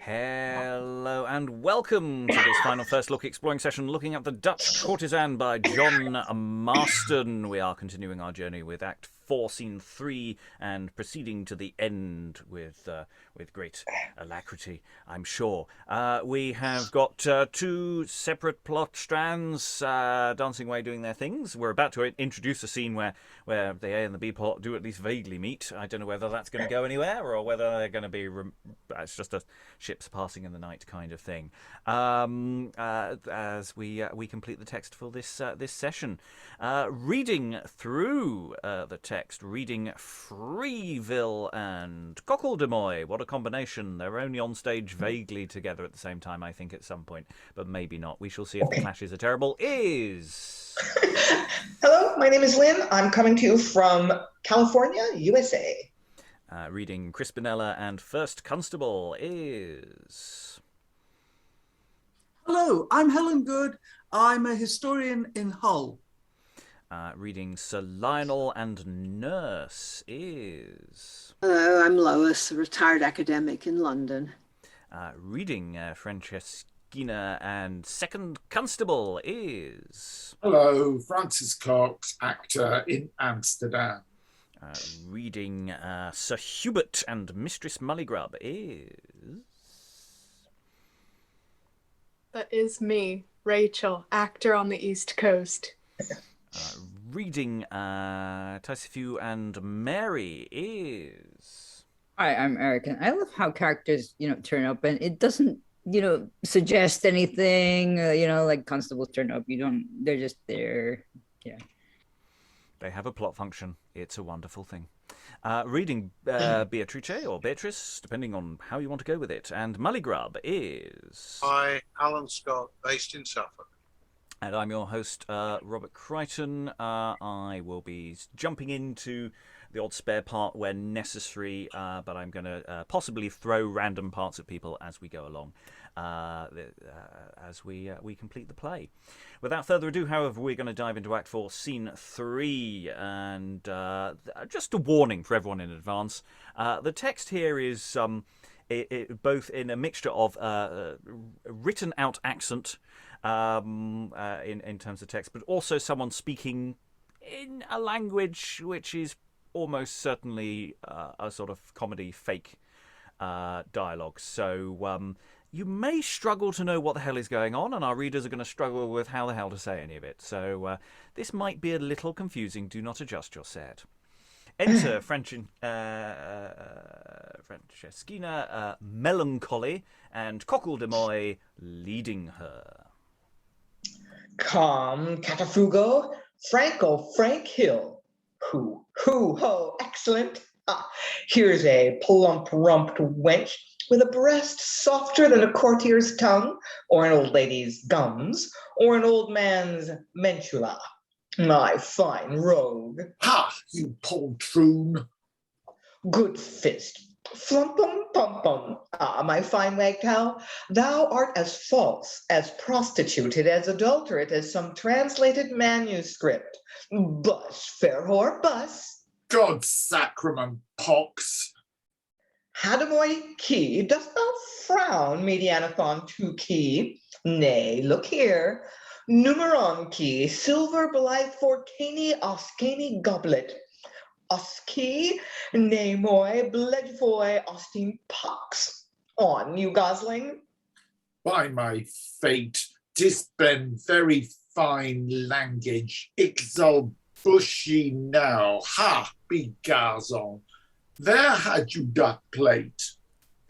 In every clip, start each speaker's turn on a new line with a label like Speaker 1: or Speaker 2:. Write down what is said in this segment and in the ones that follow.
Speaker 1: Hello and welcome to this final first look exploring session looking at the Dutch Courtesan by John Marston. We are continuing our journey with Act 4, Scene 3 and proceeding to the end with great alacrity, I'm sure. We have got two separate plot strands dancing away doing their things. We're about to introduce a scene where the A and the B plot do at least vaguely meet. I don't know whether that's going to go anywhere or whether they're going to be... it's just a ships passing in the night kind of thing. As we complete the text for this session. Reading through the text, reading Freevill and Cocledemoy. What a combination. They're only on stage vaguely together at the same time, I think, at some point. But maybe not. We shall see if the clashes are terrible.
Speaker 2: Hello, my name is Lynn. I'm coming to you from California, USA.
Speaker 1: Reading Crispinella and First Constable is...
Speaker 3: Hello, I'm Helen Good. I'm a historian in Hull.
Speaker 1: Reading Sir Lionel and Nurse is...
Speaker 4: Hello, I'm Lois, a retired academic in London.
Speaker 1: Reading Franceschina and Second Constable is...
Speaker 5: Hello, Francis Cox, actor in Amsterdam.
Speaker 1: Reading Sir Hubert and Mistress Mulligrub is...
Speaker 6: That is me, Rachael, actor on the East Coast.
Speaker 1: Reading Tysefew and Mary is...
Speaker 7: Hi, I'm Eric, and I love how characters, turn up, and it doesn't, suggest anything, like constables turn up. They're just there. Yeah.
Speaker 1: They have a plot function. It's a wonderful thing. Reading Beatrice or Beatrice, depending on how you want to go with it. And Mulligrub is...
Speaker 8: Hi, Alan Scott, based in Suffolk.
Speaker 1: And I'm your host, Robert Crighton. I will be jumping into the odd spare part where necessary, but I'm going to possibly throw random parts at people as we go along, as we complete the play. Without further ado, however, we're going to dive into Act 4, Scene 3, and just a warning for everyone in advance. The text here is both in a mixture of written out accent in terms of text, but also someone speaking in a language which is almost certainly a sort of comedy fake dialogue. So you may struggle to know what the hell is going on, and our readers are going to struggle with how the hell to say any of it. So this might be a little confusing. Do not adjust your set. Enter Franceschina, melancholy, and Cocledemoy leading her.
Speaker 2: Come, Catafugo, Frank Hill. Hoo, ho, excellent. Here's a plump-rumped wench with a breast softer than a courtier's tongue, or an old lady's gums, or an old man's mentula. My fine rogue.
Speaker 5: Ha, you poltroon.
Speaker 2: Good fist. Flumpum-pum-pum. My fine wagtail, thou art as false, as prostituted, as adulterate as some translated manuscript. Bus, fair whore, bus.
Speaker 5: God's sacrament, pox.
Speaker 2: Hademoy key, dost thou frown, medianathon to key? Nay, look here. Numeron key, silver blithe for caney oscaney goblet. Oski, Namoy, Bledfoy, Austin Pox. On, you gosling.
Speaker 5: By my fate, 'tis been very fine language. Ixal bushy now. Ha, be gazon. There had you that plate.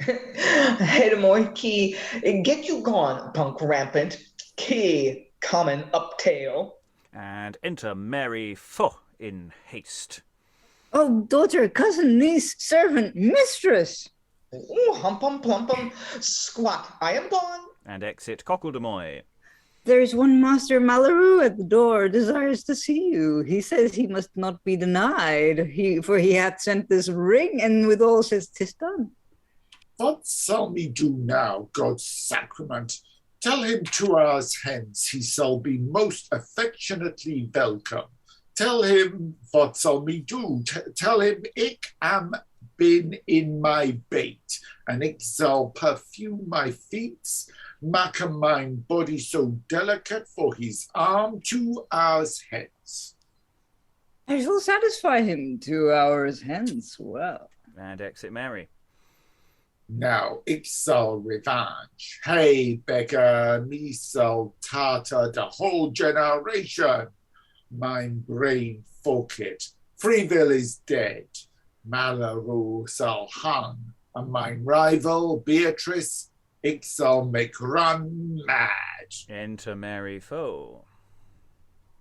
Speaker 2: Hademoy key, get you gone, punk rampant. Key, common uptail.
Speaker 1: And enter Mary Fo in haste.
Speaker 7: Oh, daughter, cousin, niece, servant, mistress.
Speaker 2: Ooh, humpum plumpum, squat, I am gone.
Speaker 1: And exit Cocledemoy.
Speaker 7: There's one Master Malheureux at the door, desires to see you. He says he must not be denied, for he hath sent this ring, and withal says 'tis done.
Speaker 5: What shall me do now, God's sacrament? Tell him 2 hours hence he shall be most affectionately welcome. Tell him what shall me do. Tell him ik am been in my bait, and it shall perfume my feet, make mine body so delicate for his arm 2 hours hence.
Speaker 7: I shall satisfy him 2 hours hence. Well.
Speaker 1: And exit Mary.
Speaker 5: Now it shall revenge. Hey, beggar, me shall tartar the whole generation. Mine brain forked. Freevill is dead. Malheureux shall hung, and mine rival Beatrice, it shall make run mad.
Speaker 1: Enter Mary Foe.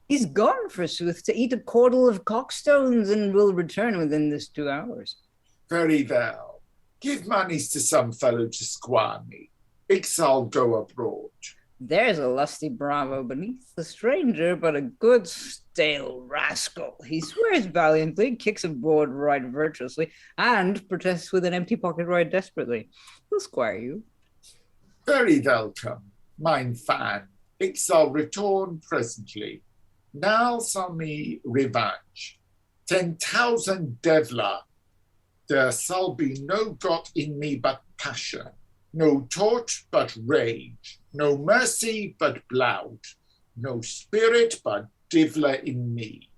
Speaker 7: He's gone, forsooth, to eat a caudle of cockstones, and will return within this 2 hours.
Speaker 5: Very well. Give monies to some fellow to squire me. It shall go abroad.
Speaker 7: There's a lusty bravo beneath the stranger, but a good stale rascal. He swears valiantly, kicks abroad right virtuously, and protests with an empty pocket right desperately. He'll squire you.
Speaker 5: Very welcome, mine fan. It shall return presently. Now shall me revenge. 10,000 devler. There shall be no God in me but passion, no thought but rage, no mercy but blood, no spirit but divler in me.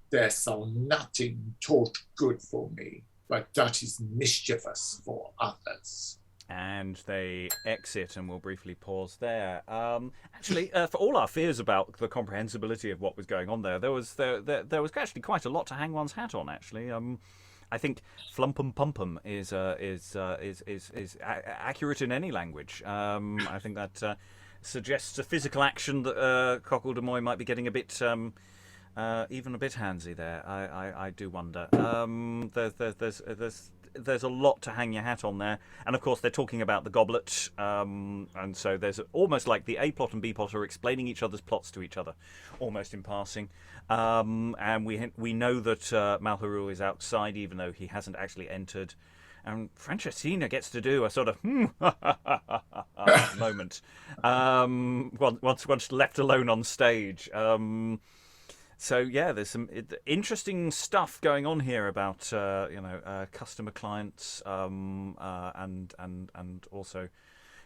Speaker 5: There shall nothing thought good for me, but that is mischievous for others.
Speaker 1: And they exit, and we'll briefly pause there. Actually, for all our fears about the comprehensibility of what was going on there was actually quite a lot to hang one's hat on. Actually, I think flumpum pumpum is accurate in any language. I think that suggests a physical action that Cocledemoy might be getting a bit, even a bit handsy there. I do wonder. There's a lot to hang your hat on there, and of course they're talking about the goblet, and so there's almost like the A plot and B plot are explaining each other's plots to each other, almost in passing. And we know that Malheureux is outside, even though he hasn't actually entered. And Franceschina gets to do a sort of moment once left alone on stage. So yeah, there's some interesting stuff going on here about customer clients and also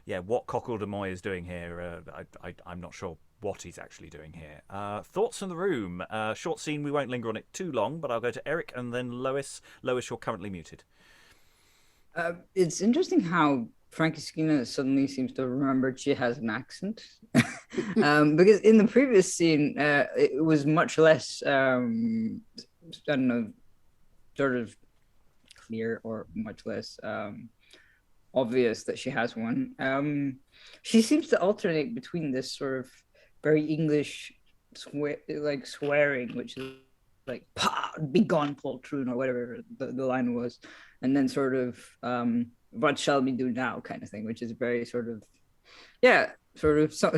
Speaker 1: what Cocledemoy is doing here. I'm not sure what he's actually doing here. Thoughts in the room. Short scene. We won't linger on it too long, but I'll go to Eric and then Lois. Lois, you're currently muted.
Speaker 7: It's interesting how Franceschina suddenly seems to remember she has an accent. Because in the previous scene, it was much less, I don't know, sort of clear or much less obvious that she has one. She seems to alternate between this sort of very English swearing, which is like, "Pah, be gone, poltroon," or whatever the line was, and then sort of, "What shall we do now?" kind of thing, which is very sort of,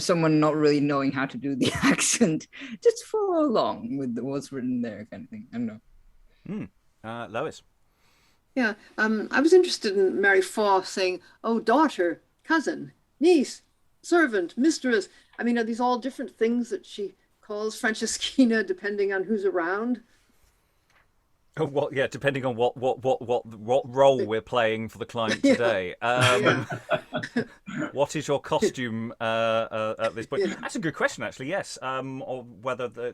Speaker 7: someone not really knowing how to do the accent, just follow along with what's written there, kind of thing. I don't know.
Speaker 1: Lois.
Speaker 4: Yeah, I was interested in Mary Faw saying, "Oh, daughter, cousin, niece, servant, mistress." I mean, are these all different things that she calls Franceschina depending on who's around?
Speaker 1: Oh, well, yeah, depending on what role we're playing for the client today. What is your costume at this point? Yeah. That's a good question, actually. Yes, or whether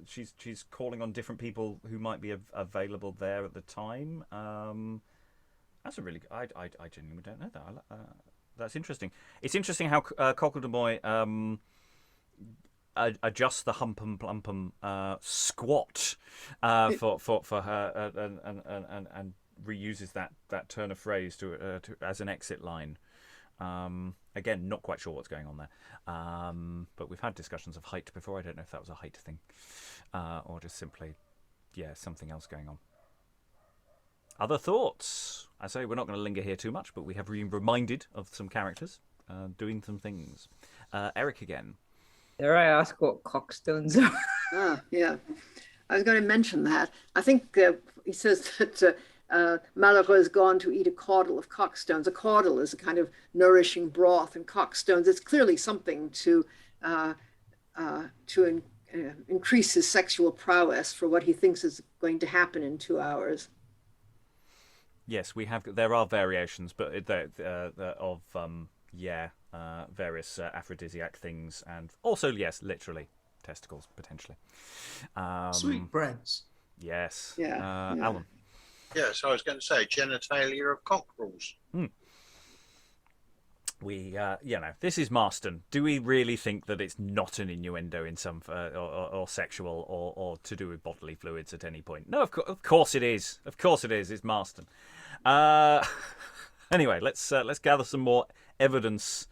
Speaker 1: she's calling on different people who might be available there at the time. That's a really. I genuinely don't know that. That's interesting. It's interesting how Cocledemoy adjusts the humpum plumpum squat for her and reuses that turn of phrase to as an exit line. Again, not quite sure what's going on there, but we've had discussions of height before. I don't know if that was a height thing or just simply something else going on. Other thoughts? I say we're not going to linger here too much, but we have been reminded of some characters doing some things. Eric again.
Speaker 7: Dare I ask what cockstones are?
Speaker 4: Yeah. I was going to mention that. I think he says that Malheureux has gone to eat a caudle of cockstones. A caudle is a kind of nourishing broth, and cockstones, it's clearly something to increase his sexual prowess for what he thinks is going to happen in 2 hours.
Speaker 1: Yes, we have. There are variations, but of various aphrodisiac things, and also yes, literally testicles potentially.
Speaker 3: Sweetbreads.
Speaker 1: Yes.
Speaker 4: Yeah.
Speaker 1: Alan.
Speaker 8: Yes, I was going to say genitalia of cockerels.
Speaker 1: We, this is Marston. Do we really think that it's not an innuendo in some, or sexual, or to do with bodily fluids at any point? No, of course it is. Of course it is. It's Marston. Anyway, let's gather some more evidence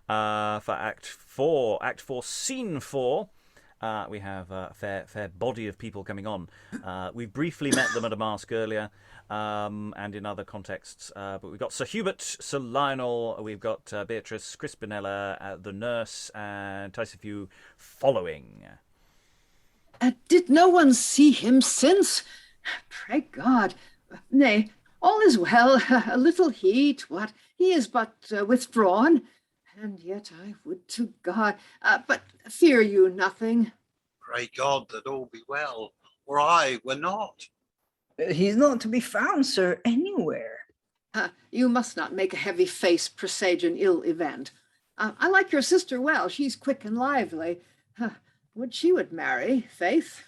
Speaker 1: for Act 4. Act 4, Scene 4. We have a fair body of people coming on. We briefly met them at a masque earlier, and in other contexts. But we've got Sir Hubert, Sir Lionel, we've got Beatrice, Crispinella, the nurse, and Tysefew following.
Speaker 4: Did no one see him since? Pray God. Nay, all is well. A little heat, what? He is but withdrawn. And yet I would to God, but fear you nothing.
Speaker 8: Pray God that all be well, or I were not.
Speaker 7: He's not to be found, sir, anywhere.
Speaker 4: You must not make a heavy face presage an ill event. I like your sister well. She's quick and lively. Would she would marry, faith?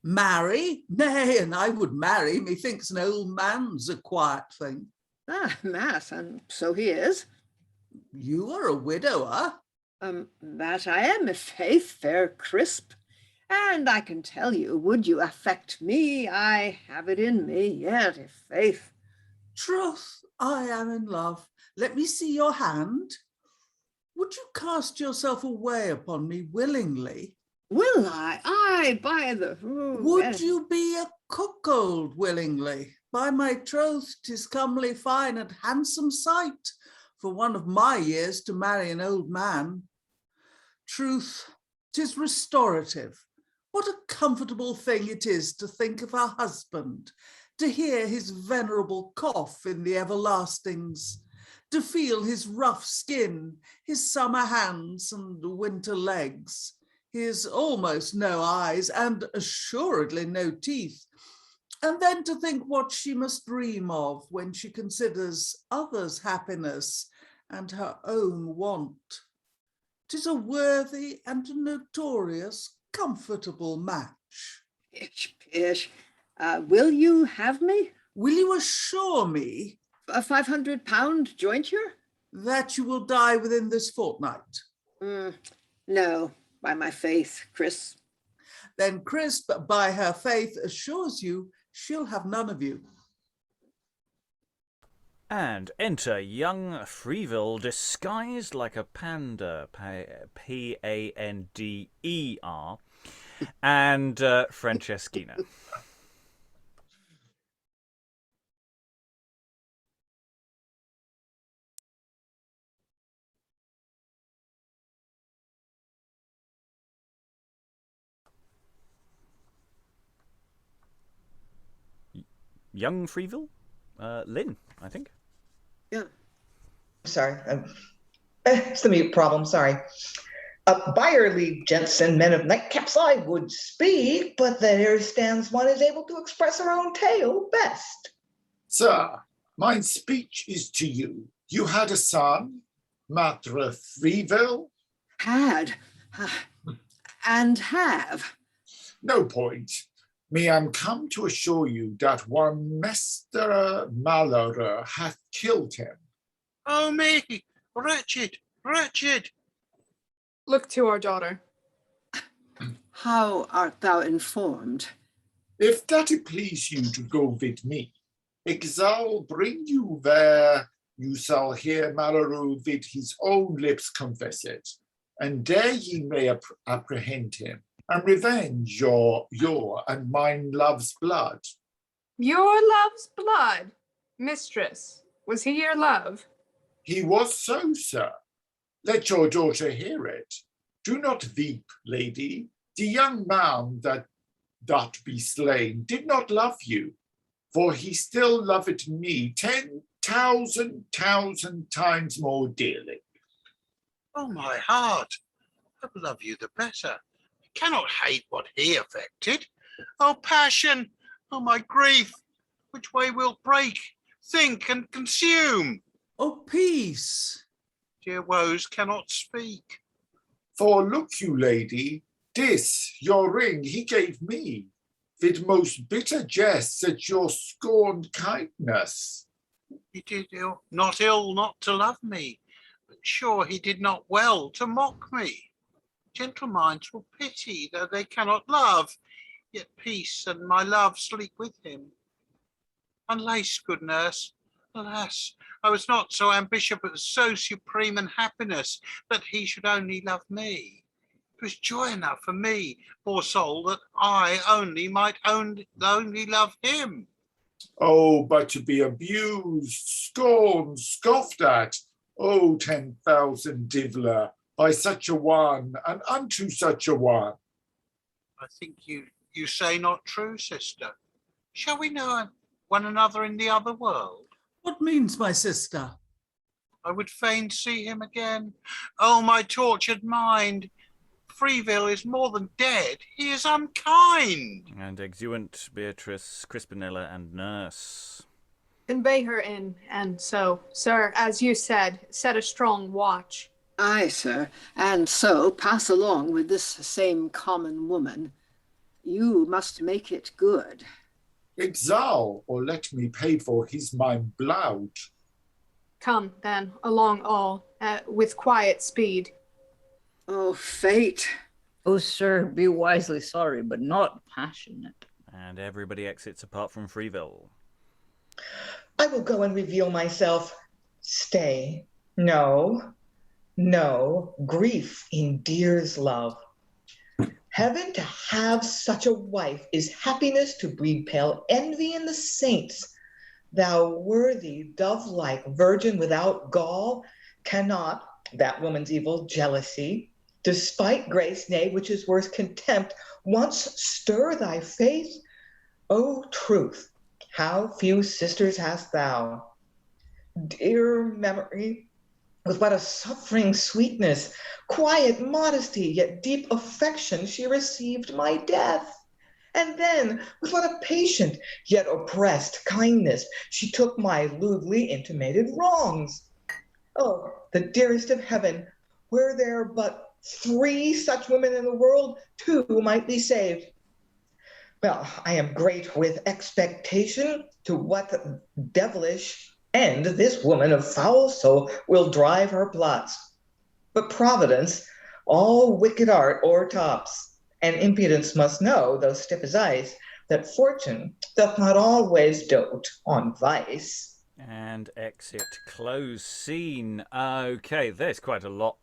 Speaker 3: Marry? Nay, and I would marry. Methinks an old man's a quiet thing.
Speaker 4: Mass, and so he is.
Speaker 3: You are a widower.
Speaker 4: That I am, if faith, fair crisp. And I can tell you, would you affect me, I have it in me yet, if faith.
Speaker 3: Troth, I am in love. Let me see your hand. Would you cast yourself away upon me willingly?
Speaker 4: Will I? Aye, by the...
Speaker 3: Would you be a cuckold willingly? By my troth, 'tis comely, fine, and handsome sight for one of my years to marry an old man. Truth, 'tis restorative. What a comfortable thing it is to think of our husband, to hear his venerable cough in the everlastings, to feel his rough skin, his summer hands and winter legs, his almost no eyes and assuredly no teeth, and then to think what she must dream of when she considers others' happiness and her own want. 'Tis a worthy and notorious comfortable match.
Speaker 4: Pish, pish. Will you have me?
Speaker 3: Will you assure me
Speaker 4: A £500 jointure?
Speaker 3: that you will die within this fortnight?
Speaker 4: No, by my faith, Chris.
Speaker 3: Then Crisp, by her faith, assures you she'll have none of you.
Speaker 1: And enter young Freevill disguised like a panda, Pander, and Franceschina. Young Freevill? Lynn, I think.
Speaker 4: Yeah.
Speaker 2: Sorry. It's the mute problem. Sorry. Byerly, gents and men of nightcaps, I would speak, but there stands one is able to express her own tale best.
Speaker 5: Sir, my speech is to you. You had a son, Maitre Freevill?
Speaker 4: Had. And have.
Speaker 5: No point. Me am come to assure you that one Master Malheureux hath killed him.
Speaker 8: Oh me, wretched, wretched.
Speaker 6: Look to our daughter.
Speaker 4: How art thou informed?
Speaker 5: If that it please you to go with me, I shall bring you where you shall hear Malheureux with his own lips confess it, and there ye may apprehend him, and revenge your and mine love's blood.
Speaker 6: Your love's blood? Mistress, was he your love?
Speaker 5: He was so, sir. Let your daughter hear it. Do not weep, lady. The young man that be slain did not love you, for he still loveth me 10,000 times more dearly.
Speaker 8: Oh my heart, I love you the better. I cannot hate what he affected. Oh passion, oh my grief, which way will break? think and consume.
Speaker 3: Oh, peace.
Speaker 8: Dear woes cannot speak.
Speaker 5: For look you, lady, this your ring he gave me, vid most bitter jests at your scorned kindness.
Speaker 8: He did not ill not to love me, but sure he did not well to mock me. Gentle minds will pity, though they cannot love, yet peace and my love sleep with him. Unlace, good nurse, alas, I was not so ambitious, but so supreme in happiness that he should only love me. It was joy enough for me, poor soul, that I only might only love him.
Speaker 5: Oh, but to be abused, scorned, scoffed at, oh, 10,000 divler, by such a one, and unto such a one.
Speaker 8: I think you say not true, sister. Shall we know one another in the other world?
Speaker 3: What means my sister?
Speaker 8: I would fain see him again. Oh, my tortured mind. Freevill is more than dead. He is unkind.
Speaker 1: And exeunt Beatrice, Crispinella, and nurse.
Speaker 6: Convey her in, and so, sir, as you said, set a strong watch.
Speaker 4: Aye, sir, and so pass along with this same common woman. You must make it good.
Speaker 5: Exile, or let me pay for his my blood.
Speaker 6: Come, then, along all, with quiet speed.
Speaker 4: Oh, fate.
Speaker 7: Oh, sir, be wisely sorry, but not passionate.
Speaker 1: And everybody exits apart from Freevill.
Speaker 2: I will go and reveal myself. Stay. No, grief endears love. Heaven to have such a wife is happiness to breed pale envy in the saints. Thou worthy, dove-like virgin without gall cannot, that woman's evil jealousy, despite grace, nay, which is worse contempt, once stir thy faith? O truth, how few sisters hast thou! Dear memory, with what a suffering sweetness, quiet modesty, yet deep affection she received my death. And then, with what a patient, yet oppressed kindness, she took my lewdly intimated wrongs. Oh, the dearest of heaven, were there but 3 such women in the world, 2 might be saved. Well, I am great with expectation to what devilish end this woman of foul soul will drive her plots. But Providence, all wicked art o'ertops, and impudence must know, though stiff as ice, that fortune doth not always dote on vice.
Speaker 1: And exit close scene. Okay, there's quite a lot.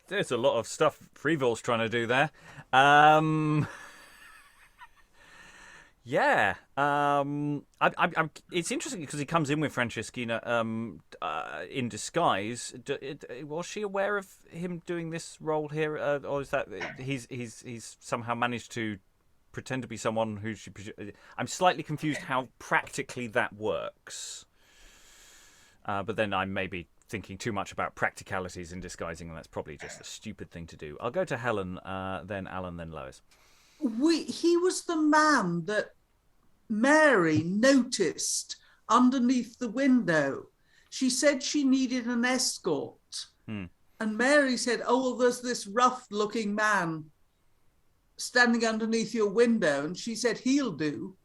Speaker 1: There's a lot of stuff Freevill's trying to do there. Yeah. It's interesting because he comes in with Franceschina in disguise. Was she aware of him doing this role here, or is that he's somehow managed to pretend to be someone who she? I'm slightly confused how practically that works. But then I may be thinking too much about practicalities in disguising, and that's probably just a stupid thing to do. I'll go to Helen, then Alan, then Lois.
Speaker 3: He was the man that Mary noticed underneath the window. She said she needed an escort. And Mary said, oh, well, there's this rough-looking man standing underneath your window. And she said, he'll do.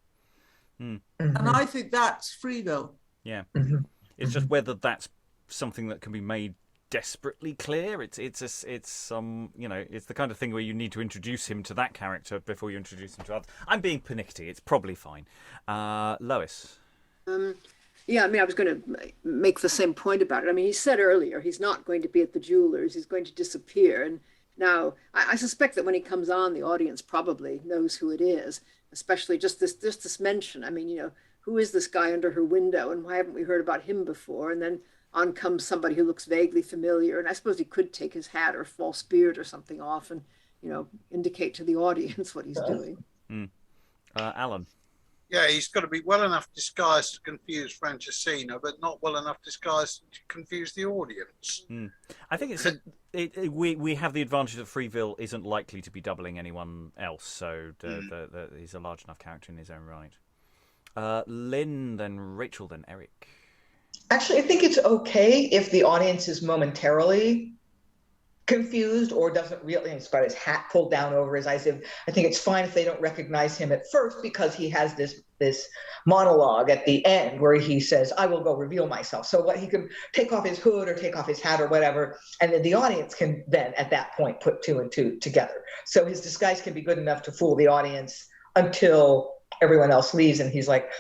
Speaker 3: And I think that's Freevill.
Speaker 1: Yeah. It's just whether that's something that can be made desperately clear. It's the kind of thing where you need to introduce him to that character before you introduce him to others. I'm being pernickety. It's probably fine. Lois.
Speaker 4: Yeah, I mean, I was going to make the same point about it. I mean, he said earlier he's not going to be at the jeweler's. He's going to disappear. And now I suspect that when he comes on, the audience probably knows who it is, especially just this mention. I mean, who is this guy under her window, and why haven't we heard about him before? And then on comes somebody who looks vaguely familiar, and I suppose he could take his hat or false beard or something off and, indicate to the audience what he's doing.
Speaker 1: Alan.
Speaker 8: Yeah, he's got to be well enough disguised to confuse Franceschina, but not well enough disguised to confuse the audience.
Speaker 1: I think we have the advantage that Freevill isn't likely to be doubling anyone else, so he's a large enough character in his own right. Lynn, then Rachel, then Eric.
Speaker 2: Actually, I think it's okay if the audience is momentarily confused or doesn't really, he's got his hat pulled down over his eyes. I think it's fine if they don't recognize him at first, because he has this monologue at the end where he says, I will go reveal myself. So what, he can take off his hood or take off his hat or whatever, and then the audience can then at that point put two and two together. So his disguise can be good enough to fool the audience until everyone else leaves and he's like,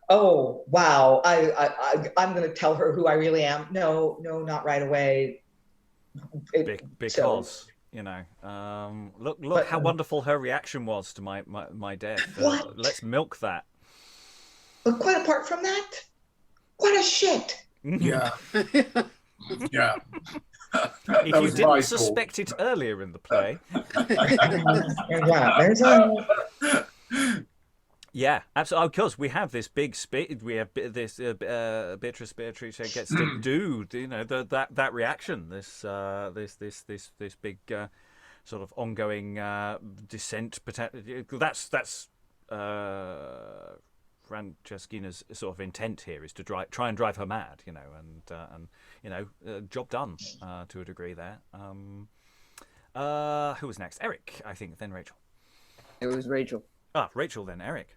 Speaker 2: oh wow, I'm going to tell her who I really am. No, not right away.
Speaker 1: Because you know, look how wonderful her reaction was to my death.
Speaker 2: What?
Speaker 1: Let's milk that.
Speaker 2: But quite apart from that, what a shit.
Speaker 5: Yeah. Yeah.
Speaker 1: If you didn't suspect it earlier in the play. Yeah, absolutely. Because we have this big we have this Beatrice gets to do, you know, that reaction, this big sort of ongoing descent. That's Franceschina's sort of intent here, is to try and drive her mad, you know, and you know, job done to a degree there. Who was next? Eric, I think. Then Rachel.
Speaker 7: It was Rachel.
Speaker 1: Rachel, then Eric.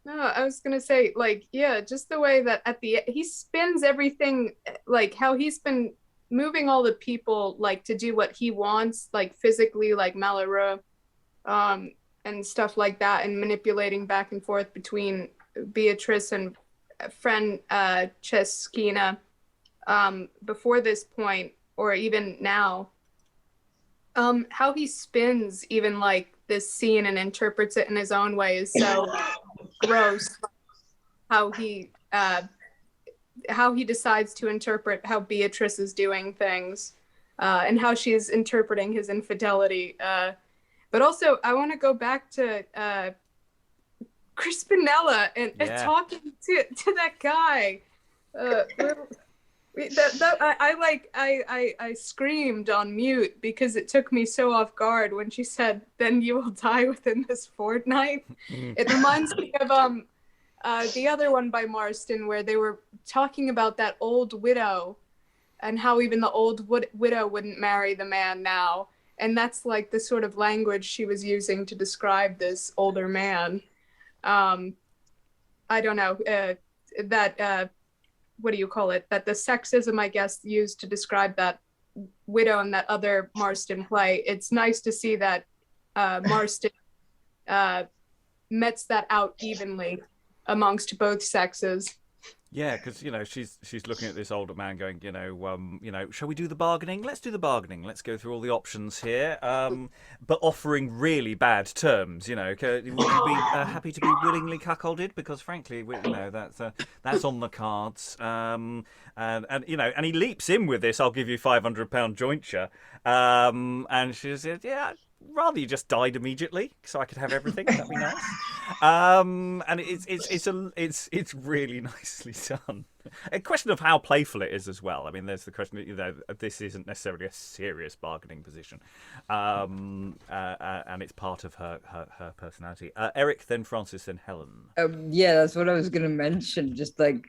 Speaker 6: No, I was gonna say, like, yeah, just the way that he spins everything, like how he's been moving all the people, like, to do what he wants, like physically, like Malheureux, and stuff like that, and manipulating back and forth between Beatrice and Franceschina, before this point, or even now. How he spins even like this scene and interprets it in his own way is so gross. How he decides to interpret how Beatrice is doing things, and how she's interpreting his infidelity. But also, I want to go back to Crispinella and talking to that guy. I screamed on mute because it took me so off guard when she said, "Then you will die within this fortnight." It reminds me of the other one by Marston, where they were talking about that old widow and how even the old widow wouldn't marry the man now, and that's like the sort of language she was using to describe this older man. I don't know that. What do you call it? That the sexism, I guess, used to describe that widow in that other Marston play. It's nice to see that Marston mets that out evenly amongst both sexes.
Speaker 1: Yeah, because you know she's looking at this older man, going, you know, shall we do the bargaining? Let's do the bargaining. Let's go through all the options here, but offering really bad terms. You know, would you be happy to be willingly cuckolded? Because frankly, you know, that's on the cards. And you know, and he leaps in with this. I'll give you £500 jointure. And she said, yeah. Rather you just died immediately, so I could have everything. That'd be nice. And it's really nicely done. A question of how playful it is as well. I mean, there's the question that, you know, this isn't necessarily a serious bargaining position, and it's part of her personality. Eric, then Francis, then Helen.
Speaker 7: Yeah, that's what I was gonna mention. Just like,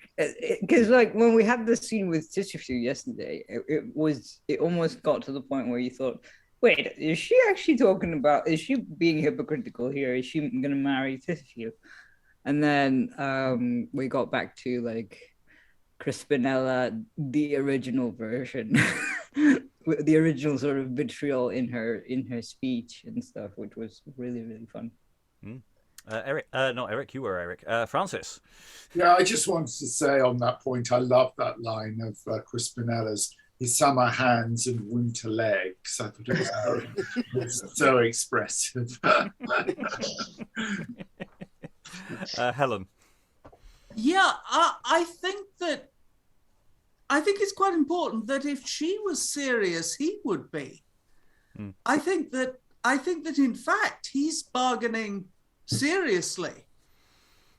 Speaker 7: because like when we had the scene with Tysefew yesterday, it almost got to the point where you thought, wait, is she actually talking about, is she being hypocritical here? Is she going to marry Tysefew? And then we got back to like Crispinella, the original version, the original sort of vitriol in her speech and stuff, which was really, really fun.
Speaker 1: Eric, not Eric, you were Eric. Francis.
Speaker 5: Yeah, I just wanted to say on that point, I love that line of Crispinella's, his summer hands and winter legs. I thought it was so expressive.
Speaker 1: Helen.
Speaker 3: Yeah, I think it's quite important that if she was serious, he would be. I think that in fact he's bargaining seriously,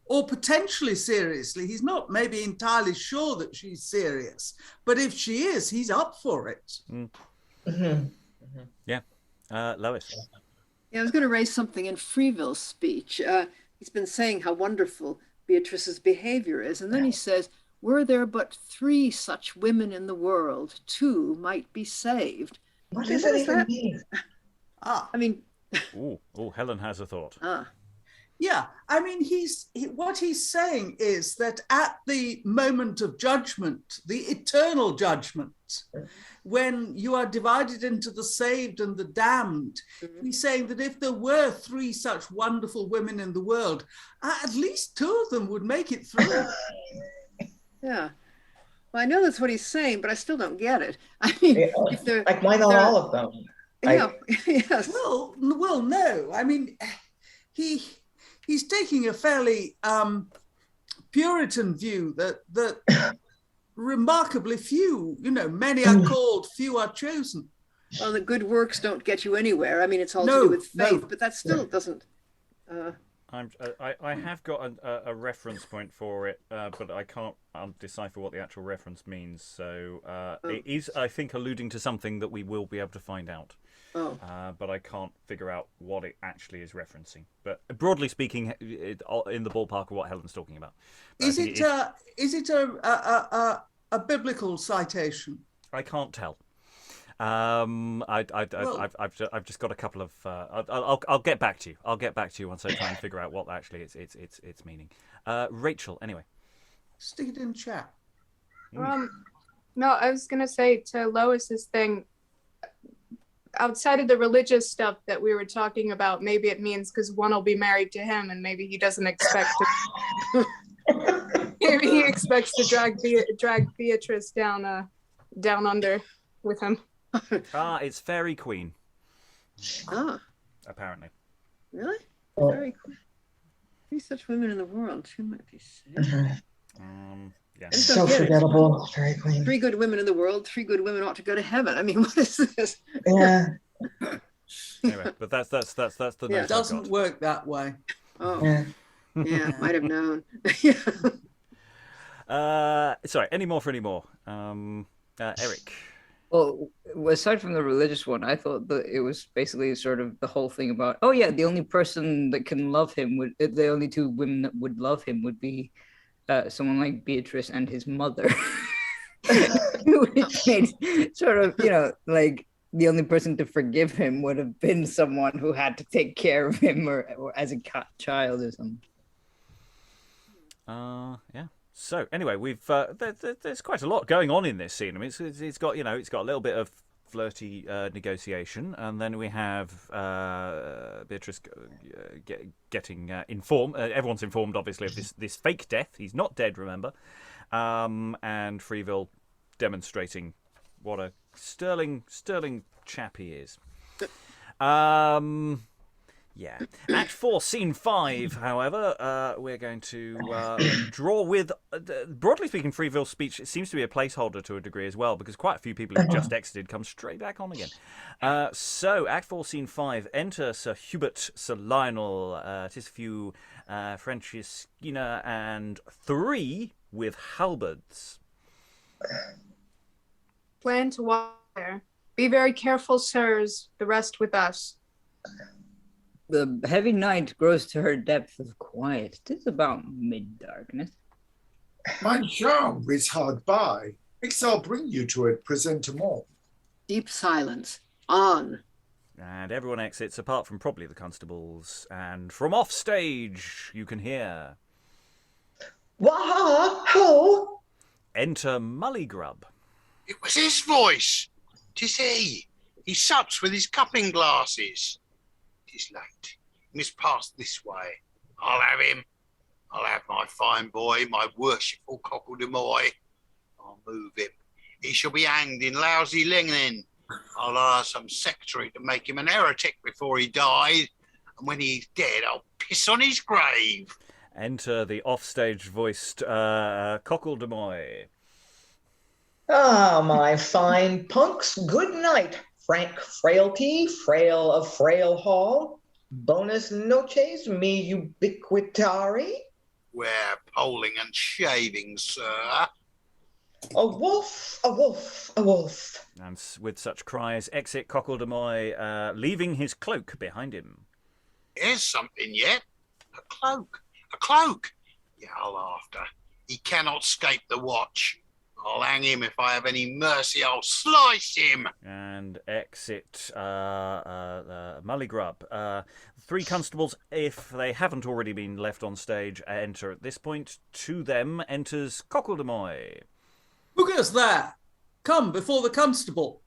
Speaker 3: or potentially seriously. He's not maybe entirely sure that she's serious, but if she is, he's up for it.
Speaker 1: Yeah. Lois.
Speaker 4: Yeah, I was going to raise something in Freevill's speech. he's been saying how wonderful Beatrice's behavior is. And then he says, were there but 3 such women in the world, 2 might be saved.
Speaker 2: What does that even mean?
Speaker 4: I mean...
Speaker 1: Oh, Helen has a thought.
Speaker 3: Yeah, I mean, what he's saying is that at the moment of judgment, the eternal judgment, when you are divided into the saved and the damned, he's saying that if there were 3 such wonderful women in the world, at least 2 of them would make it through.
Speaker 4: Yeah. Well, I know that's what he's saying, but I still don't get it. I mean, if they're...
Speaker 2: Like, why not all of them?
Speaker 4: Yeah, yes.
Speaker 3: Well, no. I mean, he's taking a fairly Puritan view that remarkably few, many are called, few are chosen.
Speaker 4: Well, the good works don't get you anywhere. I mean, it's all to do with faith, but that still doesn't...
Speaker 1: I have got a reference point for it, but I can't decipher what the actual reference means. So it is, I think, alluding to something that we will be able to find out. But I can't figure out what it actually is referencing. But broadly speaking, in the ballpark of what Helen's talking about.
Speaker 3: Is it a biblical citation?
Speaker 1: I can't tell. I've just got a couple of. I'll get back to you. I'll get back to you once I try and figure out what actually it's meaning. Rachael, anyway.
Speaker 3: Stick it in chat.
Speaker 6: No, I was gonna say to Lois's thing. Outside of the religious stuff that we were talking about, maybe it means because one will be married to him, and maybe he doesn't expect to. Maybe he expects to drag Beatrice down under with him.
Speaker 1: It's Fairy Queen. Apparently.
Speaker 4: Really? Fairy Queen. 3 such women in the world. 2 might be saved.
Speaker 1: Yeah.
Speaker 2: So forgettable, Fairy Queen.
Speaker 4: 3 good women in the world, 3 good women ought to go to heaven. I mean, what is this?
Speaker 2: Yeah.
Speaker 1: Anyway, but that's the note
Speaker 3: It doesn't work that way.
Speaker 4: Oh.
Speaker 2: Yeah.
Speaker 4: Might have known.
Speaker 1: Sorry, any more? Eric.
Speaker 7: Well, aside from the religious one, I thought that it was basically sort of the whole thing about, the only person that can love him the only 2 women that would love him would be someone like Beatrice and his mother. Which made sort of, like the only person to forgive him would have been someone who had to take care of him or as a child or something.
Speaker 1: Yeah. So anyway, we've there's quite a lot going on in this scene. I mean, it's got it's got a little bit of flirty negotiation, and then we have Beatrice getting informed. Everyone's informed, obviously, of this fake death. He's not dead, remember, and Freevill demonstrating what a sterling chap he is. Yeah. Act 4, Scene 5, however, we're going to draw with... broadly speaking, Freevill's speech seems to be a placeholder to a degree as well, because quite a few people who've just exited come straight back on again. So, Act 4, Scene 5, enter Sir Hubert, Sir Lionel, Tysefew, Franceschina, and 3 with halberds.
Speaker 6: Plan to wire. Be very careful, sirs, the rest with us.
Speaker 7: The heavy night grows to her depth of quiet. 'Tis about mid-darkness.
Speaker 5: My charm is hard by. I'll bring you to it presentement.
Speaker 4: Deep silence. On.
Speaker 1: And everyone exits, apart from probably the constables. And from off stage, you can hear...
Speaker 2: Wah-ho!
Speaker 1: Enter Mulligrub.
Speaker 8: It was his voice. 'Tis he. He sups with his cupping glasses. 'Tis late. He must pass this way. I'll have him. I'll have my fine boy, my worshipful Cocledemoy. I'll move him. He shall be hanged in lousy linen. I'll hire some secretary to make him an heretic before he died. And when he's dead, I'll piss on his grave.
Speaker 1: Enter the offstage voiced Cocledemoy.
Speaker 2: Ah, my fine punks, good night. Frank Frailty, frail of frail hall. Bonus noches, me ubiquitari.
Speaker 8: We're polling and shaving, sir.
Speaker 2: A wolf, a wolf, a wolf.
Speaker 1: And with such cries, exit Cocledemoy, leaving his cloak behind him.
Speaker 8: Here's something yet. A cloak! A cloak! Yell after. He cannot escape the watch. I'll hang him if I have any mercy. I'll slice him.
Speaker 1: And exit Mulligrub. 3 constables, if they haven't already been left on stage, enter at this point. To them enters Cocledemoy.
Speaker 3: Who goes there? Come before the constable.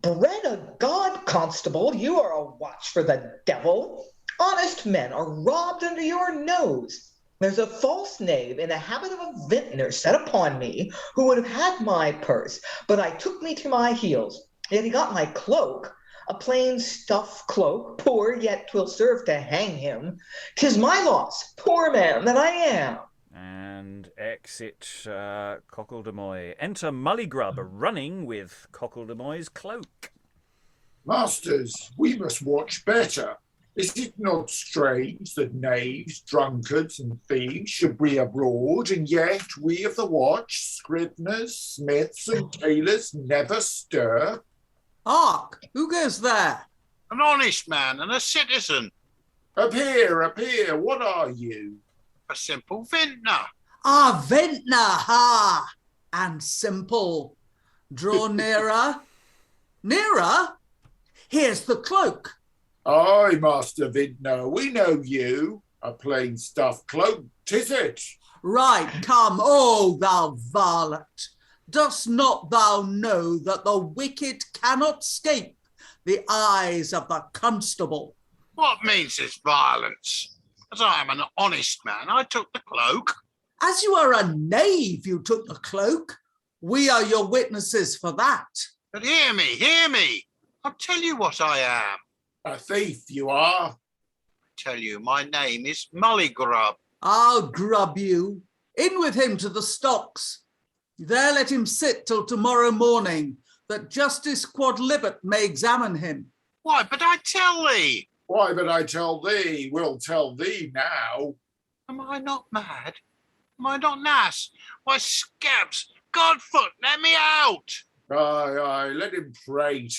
Speaker 2: Bread of God, Constable, you are a watch for the devil. Honest men are robbed under your nose. There's a false knave in the habit of a vintner set upon me who would have had my purse, but I took me to my heels. Yet he got my cloak, a plain stuff cloak, poor, yet 'twill serve to hang him. 'Tis my loss, poor man that I am.
Speaker 1: And exit Cocledemoy. Enter Mulligrub, running with Cocledemoy's cloak.
Speaker 5: Masters, we must watch better. Is it not strange that knaves, drunkards, and thieves should be abroad, and yet we of the watch, scriveners, smiths, and tailors never stir?
Speaker 3: Hark! Who goes there?
Speaker 8: An honest man and a citizen.
Speaker 5: Appear, appear, what are you?
Speaker 8: A simple vintner.
Speaker 3: Ah, vintner, ha! And simple. Draw nearer. Nearer? Here's the cloak.
Speaker 5: Aye, Master Vintner, we know you. A plain stuff cloak, 'tis it.
Speaker 3: Right, come, oh, thou varlet. Dost not thou know that the wicked cannot escape the eyes of the constable?
Speaker 8: What means this violence? As I am an honest man, I took the cloak.
Speaker 3: As you are a knave, you took the cloak. We are your witnesses for that.
Speaker 8: But hear me, hear me. I'll tell you what I am.
Speaker 5: A thief you are.
Speaker 8: I tell you, my name is Mulligrub.
Speaker 3: I'll grub you. In with him to the stocks. There let him sit till tomorrow morning, that Justice Quodlibet may examine him.
Speaker 8: Why, but I tell thee.
Speaker 5: Why, but I tell thee, we'll tell thee now.
Speaker 8: Am I not mad? Am I not nass? Why, scabs, Godfoot, let me out.
Speaker 5: Aye, aye, let him prate.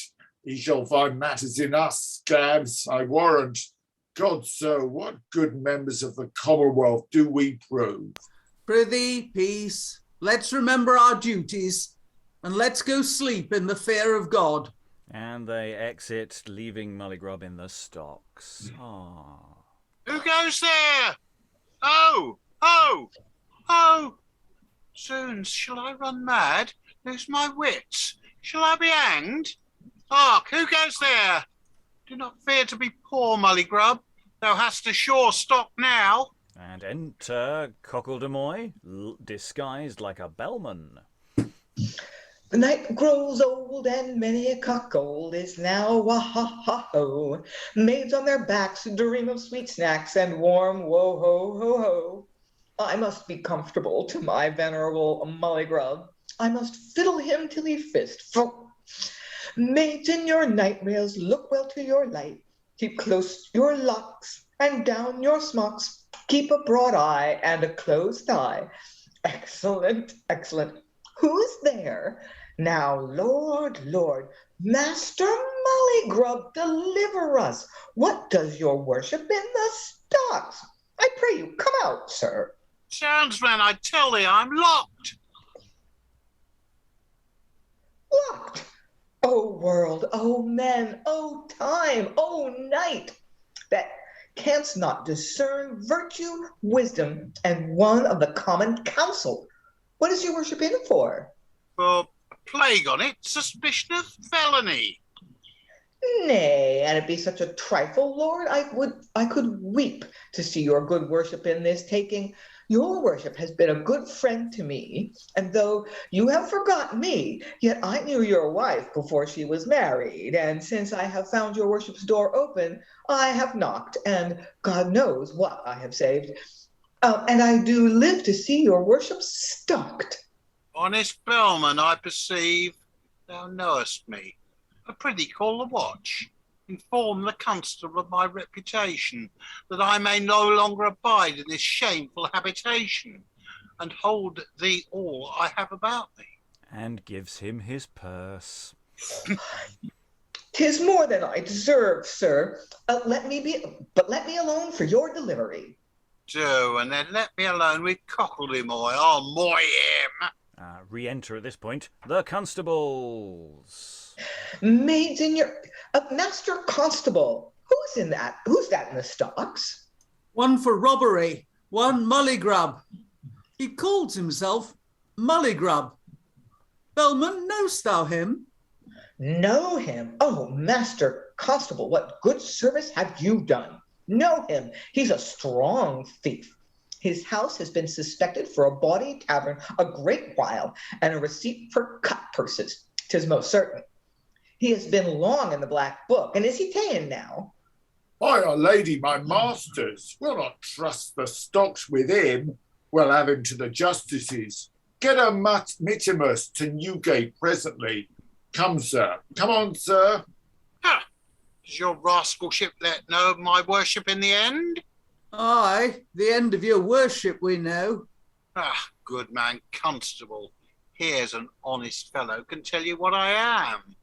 Speaker 5: He shall find matters in us, scabs, I warrant. God, so what good members of the Commonwealth do we prove?
Speaker 3: Prithee, peace. Let's remember our duties, and let's go sleep in the fear of God.
Speaker 1: And they exit, leaving Mulligrub in the stocks. Ah.
Speaker 8: Who goes there? Oh, oh, oh. Zoons, shall I run mad? Lose my wits? Shall I be hanged? Hark, who goes there? Do not fear to be poor, Mulligrub. Thou hast a sure stock now.
Speaker 1: And enter Cocledemoy, disguised like a bellman.
Speaker 2: The night grows old and many a cuckold is now wah-ha-ha-ho. Maids on their backs dream of sweet snacks and warm wo-ho-ho-ho. I must be comfortable to my venerable Mulligrub. I must fiddle him till he fist. Maids in your night rails, look well to your light. Keep close your locks and down your smocks. Keep a broad eye and a closed thigh. Excellent, excellent. Who's there? Now, Lord, Lord, Master Mulligrub, deliver us. What does your worship in the stocks? I pray you, come out, sir.
Speaker 8: Townsman, I tell thee, I'm locked.
Speaker 2: Locked. O world, O men, O time, O night, that canst not discern virtue, wisdom, and one of the common council. What is your worship in for?
Speaker 8: For a plague on it, suspicion of felony.
Speaker 2: Nay, and it be such a trifle, Lord, I could weep to see your good worship in this taking. Your worship has been a good friend to me, and though you have forgotten me, yet I knew your wife before she was married, and since I have found your worship's door open, I have knocked, and God knows what I have saved. And I do live to see your worship stocked.
Speaker 8: Honest bellman, I perceive. Thou knowest me. I prithee call the watch. Inform the constable of my reputation, that I may no longer abide in this shameful habitation, and hold thee all I have about me.
Speaker 1: And gives him his purse.
Speaker 2: 'Tis more than I deserve, sir. Let me alone for your delivery.
Speaker 8: Do, and then let me alone with Cocledemoy. I'll moy him.
Speaker 1: Re-enter at this point the constables.
Speaker 2: Maids in your Master Constable. Who's that in the stocks?
Speaker 3: One for robbery, one Mulligrub. He calls himself Mulligrub. Bellman, knowst thou him?
Speaker 2: Know him? Oh, Master Constable, what good service have you done? Know him? He's a strong thief. His house has been suspected for a bawdy tavern a great while, and a receipt for cut purses, 'tis most certain. He has been long in the black book, and is he ta'en now?
Speaker 5: By our lady, my masters, we'll not trust the stocks with him. We'll have him to the justices. Get a mittimus to Newgate presently. Come, sir. Come on, sir.
Speaker 8: Ha! Does your rascalship let know of my worship in the end?
Speaker 3: Aye, the end of your worship we know.
Speaker 8: Ah, good man, Constable. Here's an honest fellow can tell you what I am.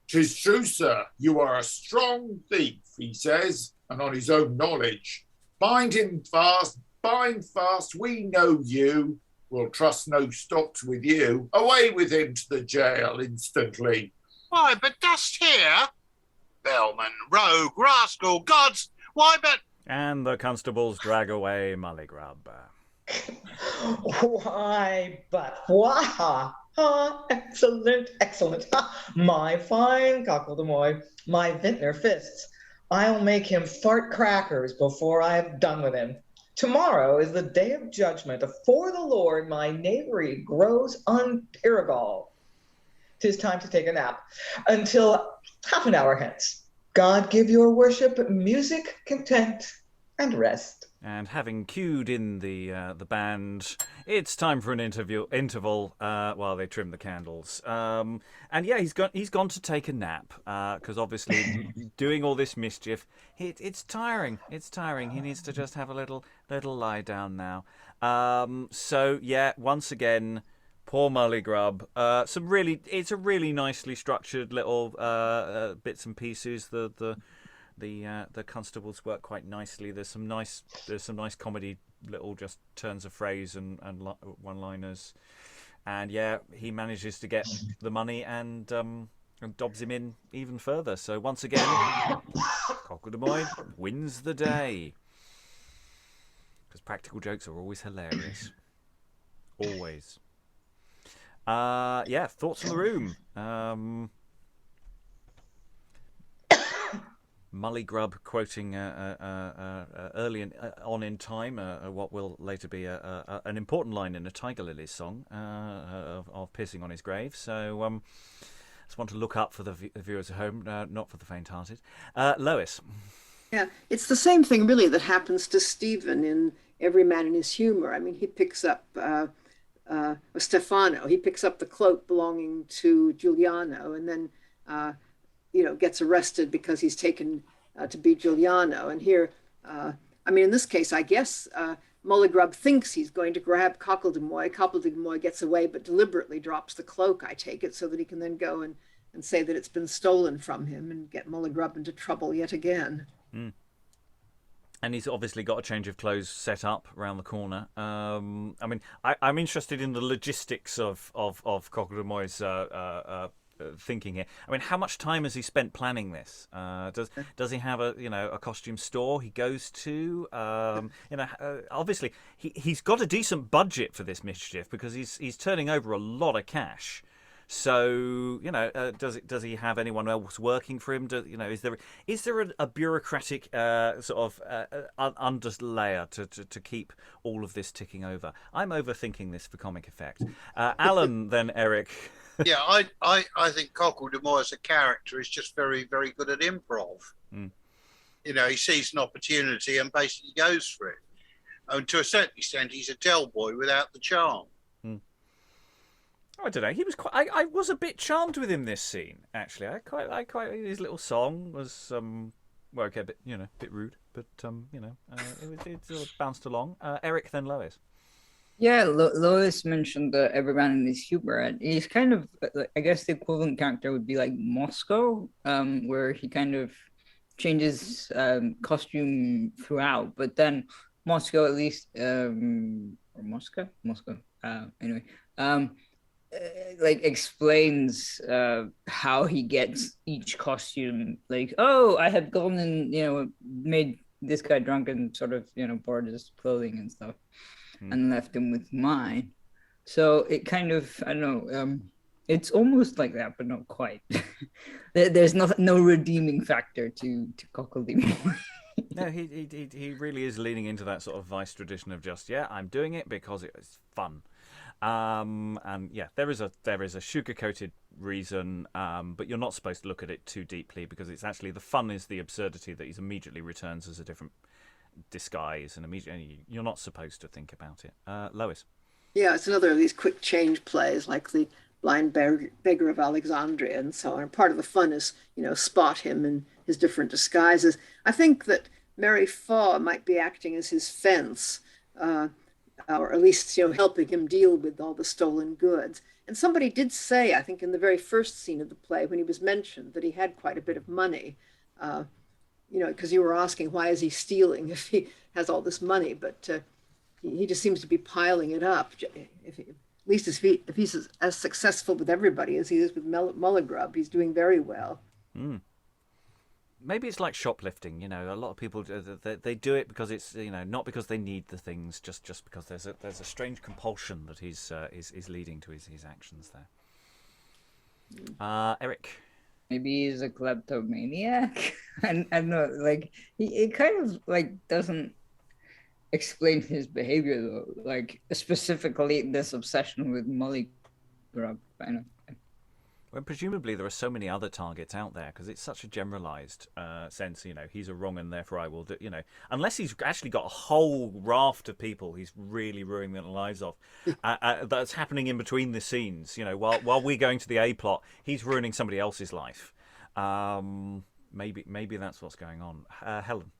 Speaker 5: 'Tis true, sir. You are a strong thief, he says, and on his own knowledge. Bind him fast, bind fast, we know you. We'll trust no stocks with you. Away with him to the jail instantly.
Speaker 8: Why, but dost hear? Bellman, rogue, rascal, gods, why, but...
Speaker 1: And the constables drag away Mulligrub.
Speaker 2: Why, but why? Excellent, excellent. My fine Cocledemoy, my vintner fists. I'll make him fart crackers before I have done with him. Tomorrow is the day of judgment. Afore the Lord, my knavery grows unparalleled. 'Tis time to take a nap until half an hour hence. God give your worship music, content, and rest.
Speaker 1: And having cued in the band, it's time for an interval while they trim the candles. And yeah, he's gone to take a nap because obviously doing all this mischief, it's tiring. It's tiring. He needs to just have a little lie down now. So yeah, once again, poor Mulligrub. It's a really nicely structured little bits and pieces. The constables work quite nicely. There's some nice comedy, little just turns of phrase and one-liners, and yeah, he manages to get the money and dobs him in even further. So once again, Cocledemoy wins the day because practical jokes are always hilarious, always. Yeah, thoughts on the room. Mulligrub quoting early on in time what will later be an important line in a Tiger Lilies song of pissing on his grave. So just want to look up for the viewers at home, not for the faint-hearted. Lois.
Speaker 4: Yeah, it's the same thing really that happens to Stephen in Every Man in His Humor. I mean, he picks up Stefano. He picks up the cloak belonging to Giuliano, and then gets arrested because he's taken to be Giuliano. And here, in this case, I guess Mulligrub thinks he's going to grab Cocledemoy. Cocledemoy gets away, but deliberately drops the cloak, I take it, so that he can then go and say that it's been stolen from him and get Mulligrub into trouble yet again.
Speaker 1: Mm. And he's obviously got a change of clothes set up around the corner. I'm interested in the logistics of Cocledemoy's thinking here. I mean, how much time has he spent planning this? Does he have a costume store he goes to? Obviously he's got a decent budget for this mischief because he's turning over a lot of cash. So does he have anyone else working for him? Is there a bureaucratic sort of underlayer to keep all of this ticking over? I'm overthinking this for comic effect. Alan, then Eric.
Speaker 8: Yeah, I think Cocledemoy as a character is just very, very good at improv.
Speaker 1: Mm.
Speaker 8: He sees an opportunity and basically goes for it. And to a certain extent, he's a Del Boy without the charm.
Speaker 1: Mm. I don't know. He was quite. I was a bit charmed with him this scene. Actually, I quite his little song was a bit rude, but it sort of bounced along. Eric, then Lois.
Speaker 7: Yeah, Lois mentioned that every man is Hubert. He's kind of, I guess the equivalent character would be like Moscow, where he kind of changes costume throughout, but then Moscow at least, or Moscow, anyway, like explains how he gets each costume. Like, oh, I had gone and made this guy drunk and sort of borrowed his clothing and stuff. And left him with mine. So it kind of, I don't know, it's almost like that, but not quite. There's no redeeming factor to Cocledemoy.
Speaker 1: No, he really is leaning into that sort of Vice tradition of just, I'm doing it because it's fun. And yeah, there is a sugar-coated reason, but you're not supposed to look at it too deeply because it's actually the fun is the absurdity that he immediately returns as a different disguise, and immediately you're not supposed to think about it. Lois.
Speaker 4: Yeah, it's another of these quick change plays like the Blind Beggar of Alexandria and so on. Part of the fun is, spot him in his different disguises. I think that Mary Faw might be acting as his fence, or at least, helping him deal with all the stolen goods. And somebody did say, I think in the very first scene of the play, when he was mentioned, that he had quite a bit of money. Because you were asking, why is he stealing if he has all this money? But he just seems to be piling it up. At least if he's as successful with everybody as he is with Mulligrub, he's doing very well.
Speaker 1: Maybe it's like shoplifting. A lot of people they do it because it's not because they need the things, just because there's a strange compulsion that he's is leading to his actions there. Eric.
Speaker 7: Maybe he's a kleptomaniac. I don't know, like it kind of like doesn't explain his behavior though. Like specifically this obsession with Mulligrub. I know.
Speaker 1: When presumably there are so many other targets out there because it's such a generalized sense. He's a wrong and therefore I will do. Unless he's actually got a whole raft of people he's really ruining their lives off. That's happening in between the scenes. While we're going to the A plot, he's ruining somebody else's life. Maybe that's what's going on. Helen.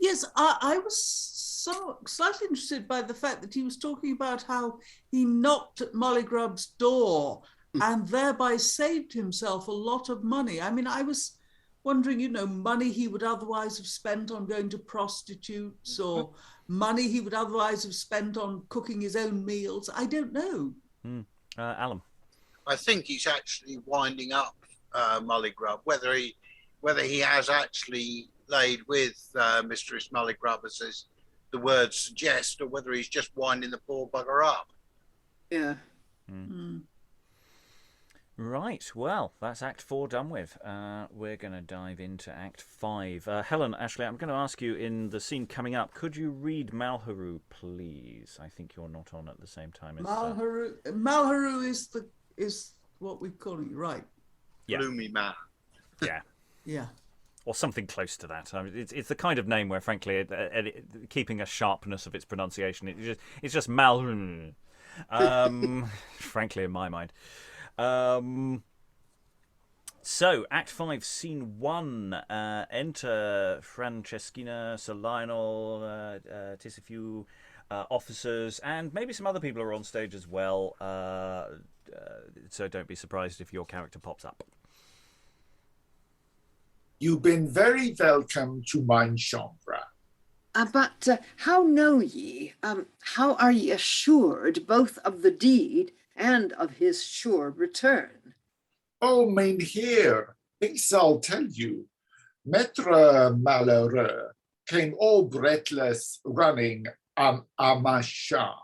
Speaker 3: Yes, I was so slightly interested by the fact that he was talking about how he knocked at Mulligrub's door and thereby saved himself a lot of money. I mean, I was wondering, money he would otherwise have spent on going to prostitutes or money he would otherwise have spent on cooking his own meals. I don't know.
Speaker 1: Alan.
Speaker 8: I think he's actually winding up Mulligrub, whether he has actually laid with Mistress Mulligrub, as the words suggest, or whether he's just winding the poor bugger up.
Speaker 4: Yeah.
Speaker 1: Right, well, that's Act 4 done with. We're going to dive into Act 5. Helen, Ashley, I'm going to ask you in the scene coming up, could you read Malheureux, please? I think you're not on at the same time as...
Speaker 3: Malheureux is what we're calling it, right?
Speaker 1: Yeah.
Speaker 8: Gloomy man.
Speaker 1: Yeah.
Speaker 3: Yeah.
Speaker 1: Or something close to that. I mean, it's the kind of name where, frankly, keeping a sharpness of its pronunciation, it's just Malheureux. Frankly, in my mind. So, Act 5, Scene 1. Enter Franceschina, Sir Lionel, Tysefew, officers, and maybe some other people are on stage as well. So don't be surprised if your character pops up.
Speaker 5: You've been very welcome to mine chambre.
Speaker 4: But how know ye, how are ye assured both of the deed and of his sure return?
Speaker 5: Oh, mynheer, ik zal tell you. Maître Malheureux came all breathless running à ma chambre.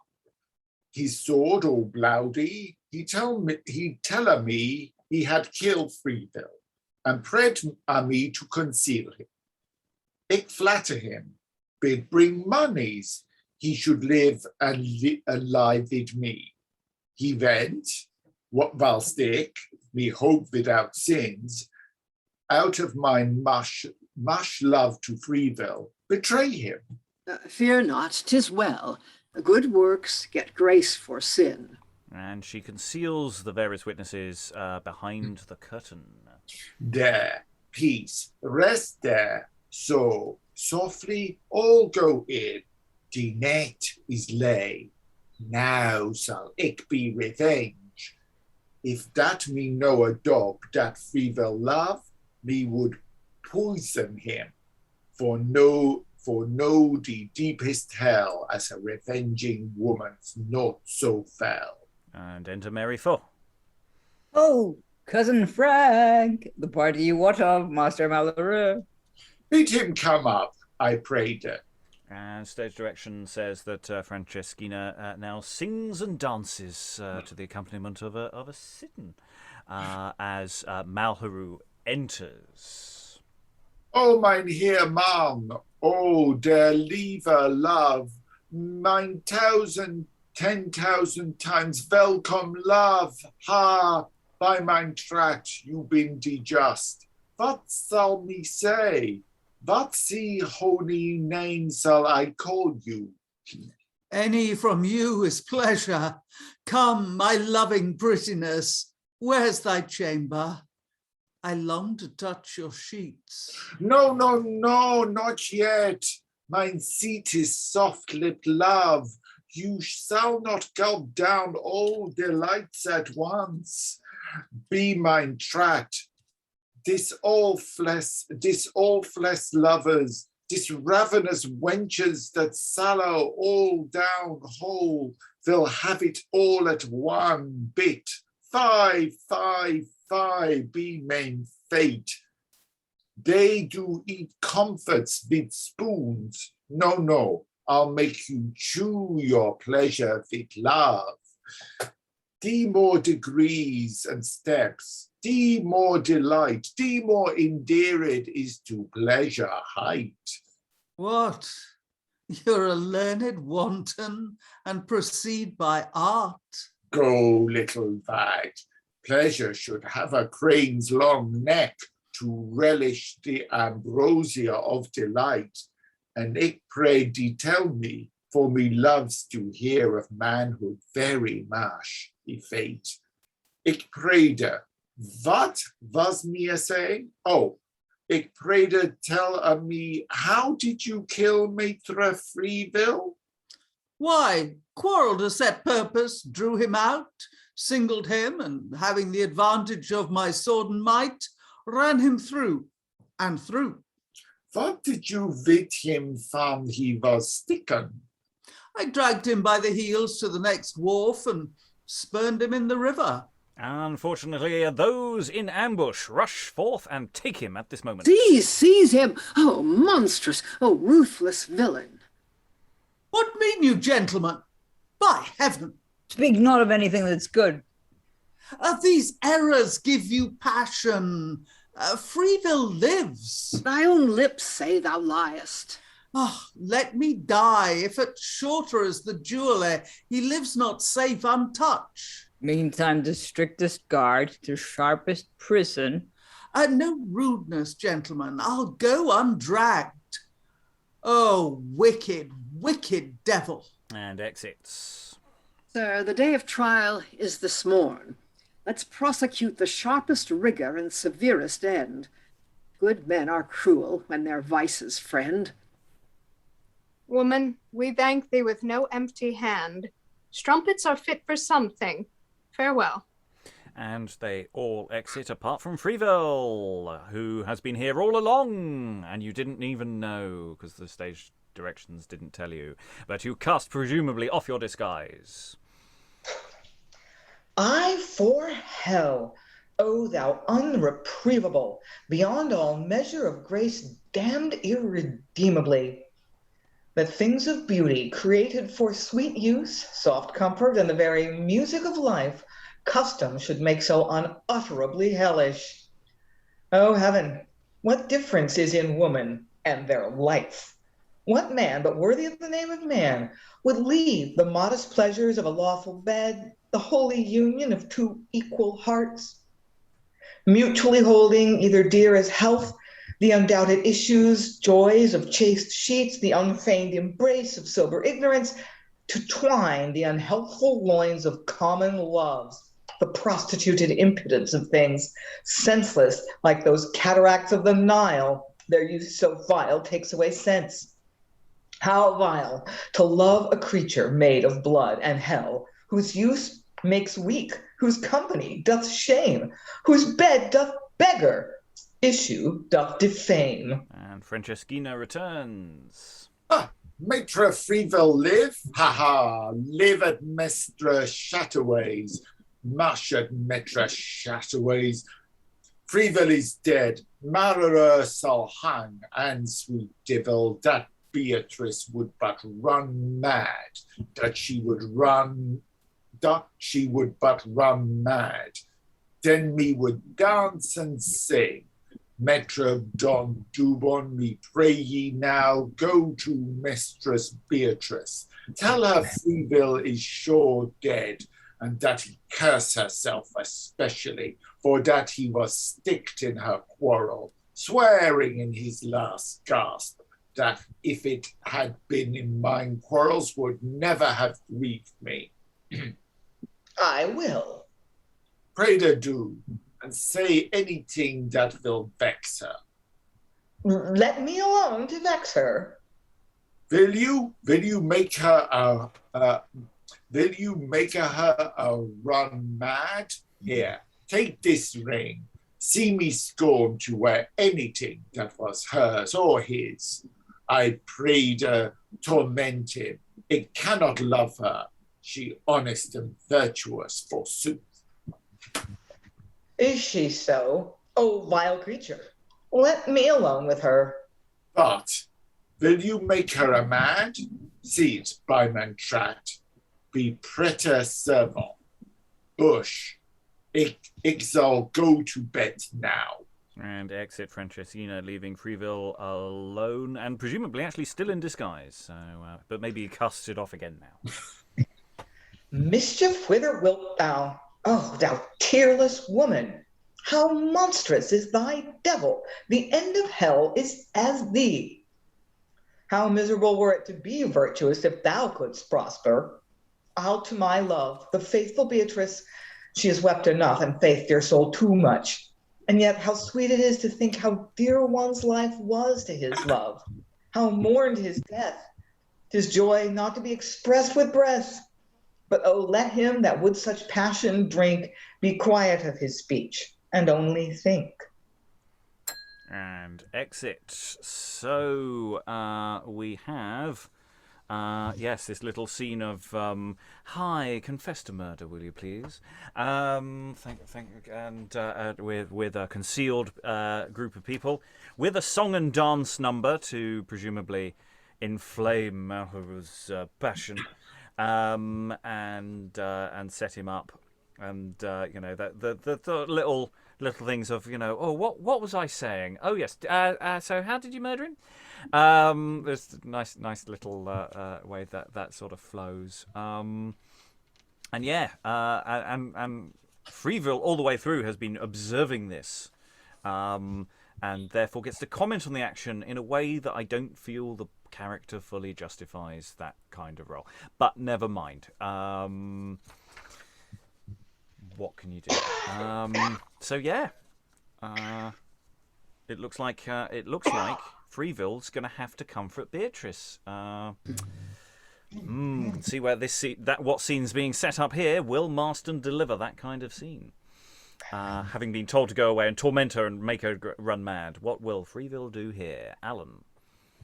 Speaker 5: His sword all bloody, he tell me he had killed Freevill and prayed me to conceal him. Ik flatter him, bid bring monies, he should live and alive with me. He went, whilst ik, me hope without sins, out of my mush love to Freevill, betray him.
Speaker 4: Fear not, 'tis well. Good works get grace for sin.
Speaker 1: And she conceals the various witnesses behind the curtain.
Speaker 5: There, peace, rest there. So, softly, all go in. The net is laid. Now shall ik be revenge. If that me know a dog that Freevill love, me would poison him, for no the deepest hell as a revenging woman's not so fell.
Speaker 1: And enter Mary 4.
Speaker 7: Oh, cousin Frank, the party you wot of, Master Malheureux.
Speaker 5: Bid him come up, I prayed her.
Speaker 1: And stage direction says that Franceschina now sings and dances to the accompaniment of a sitten as Malheureux enters.
Speaker 5: Oh, mein Herr Mann, oh, der liebe love, 9,000, 10,000 times welcome love, ha, by mein tract you bin die just. What shall me say? What the holy name shall I call you?
Speaker 3: Any from you is pleasure. Come, my loving prettiness, where's thy chamber? I long to touch your sheets.
Speaker 5: No, not yet. Mine seat is soft-lipped love. You shall not gulp down all delights at once. Be mine tract. This all flesh lovers, this ravenous wenches that sallow all down whole, they'll have it all at one bit. Fie, be main fate. They do eat comforts with spoons. No, I'll make you chew your pleasure with love. The more degrees and steps, the more delight, the more endeared is to pleasure height.
Speaker 3: What? You're a learned wanton and proceed by art.
Speaker 5: Go, little wag. Pleasure should have a crane's long neck to relish the ambrosia of delight. And ik pray thee tell me, for me loves to hear of manhood very much, I fate. Ik pray thee, what was me a say? Oh, ik pray thee tell me, how did you kill Maitre Freevill?
Speaker 3: Why, quarrelled a set purpose, drew him out, singled him, and having the advantage of my sword and might, ran him through and through.
Speaker 5: What did you with him found he was sticken?
Speaker 3: I dragged him by the heels to the next wharf and spurned him in the river.
Speaker 1: Unfortunately, those in ambush rush forth and take him at this moment.
Speaker 4: Seize him! Oh, monstrous! Oh, ruthless villain!
Speaker 3: What mean you, gentlemen? By heaven!
Speaker 7: Speak not of anything that's good.
Speaker 3: These errors give you passion. Freevill lives.
Speaker 4: Thy own lips say thou liest.
Speaker 3: Oh, let me die, if at shorter as the jeweller, he lives not safe untouched.
Speaker 7: Meantime, the strictest guard, the sharpest prison.
Speaker 3: No rudeness, gentlemen. I'll go undragged. Oh, wicked, wicked devil.
Speaker 1: And exits.
Speaker 4: Sir, the day of trial is this morn. Let's prosecute the sharpest rigour and severest end. Good men are cruel when their vices friend.
Speaker 6: Woman, we thank thee with no empty hand. Strumpets are fit for something. Farewell.
Speaker 1: And they all exit apart from Freevill, who has been here all along, and you didn't even know, because the stage directions didn't tell you. But you cast presumably off your disguise.
Speaker 2: I for hell, O thou unreprievable, beyond all measure of grace, damned irredeemably, that things of beauty, created for sweet use, soft comfort, and the very music of life, custom should make so unutterably hellish. O heaven, what difference is in woman and their life? What man, but worthy of the name of man, would leave the modest pleasures of a lawful bed, the holy union of two equal hearts, mutually holding either dear as health, the undoubted issues, joys of chaste sheets, the unfeigned embrace of sober ignorance, to twine the unhealthful loins of common loves, the prostituted impudence of things, senseless like those cataracts of the Nile, their use so vile takes away sense. How vile to love a creature made of blood and hell, whose use makes weak, whose company doth shame, whose bed doth beggar, issue doth defame.
Speaker 1: And Franceschina returns.
Speaker 5: Ah, Maitre Freevill live? Ha ha, live at Mistress Chataway's. Mush at Maitre Chataway's. Freevill is dead. Malheureux shall hang, and sweet devil, that Beatrice would but run mad, that she would but run mad. Then me would dance and sing. Maitre Don Dubon, me pray ye now, go to Mistress Beatrice. Tell her Freevill is sure dead, and that he curse herself especially, for that he was sticked in her quarrel, swearing in his last gasp, that if it had been in mine quarrels would never have grieved me.
Speaker 2: I will.
Speaker 5: Pray do, and say anything that will vex her.
Speaker 2: Let me alone to vex her.
Speaker 5: Will you make her a run mad? Here, take this ring. See me scorn to wear anything that was hers or his. I prayed her, torment him. It cannot love her. She honest and virtuous, forsooth.
Speaker 2: Is she so? Oh, vile creature. Let me alone with her.
Speaker 5: But will you make her a mad? See it by man tract. Be preter servant. Bush, ich shall go to bed now.
Speaker 1: And exit Franceschina, leaving Freevill alone and presumably actually still in disguise. So, but maybe he casts it off again now.
Speaker 2: Mischief, whither wilt thou? Oh, thou tearless woman! How monstrous is thy devil! The end of hell is as thee. How miserable were it to be virtuous if thou couldst prosper! I'll to my love, the faithful Beatrice. She has wept enough, and faith, dear soul, too much. And yet how sweet it is to think how dear one's life was to his love, how mourned his death, 'tis joy not to be expressed with breath. But oh, let him that would such passion drink be quiet of his speech, and only think.
Speaker 1: And exit. So we have, yes, this little scene of, hi, confess to murder, will you please? And with a concealed group of people, with a song and dance number to presumably inflame Malheureux's passion. And set him up, and the little things of what was I saying? Oh yes, so how did you murder him? There's a nice little way that sort of flows, and Freevill all the way through has been observing this, and therefore gets to comment on the action in a way that I don't feel the character fully justifies that kind of role, but never mind. What can you do? It looks like Freeville's going to have to comfort Beatrice. See where what scene's being set up here. Will Marston deliver that kind of scene? Having been told to go away and torment her and make her run mad, what will Freevill do here, Alan?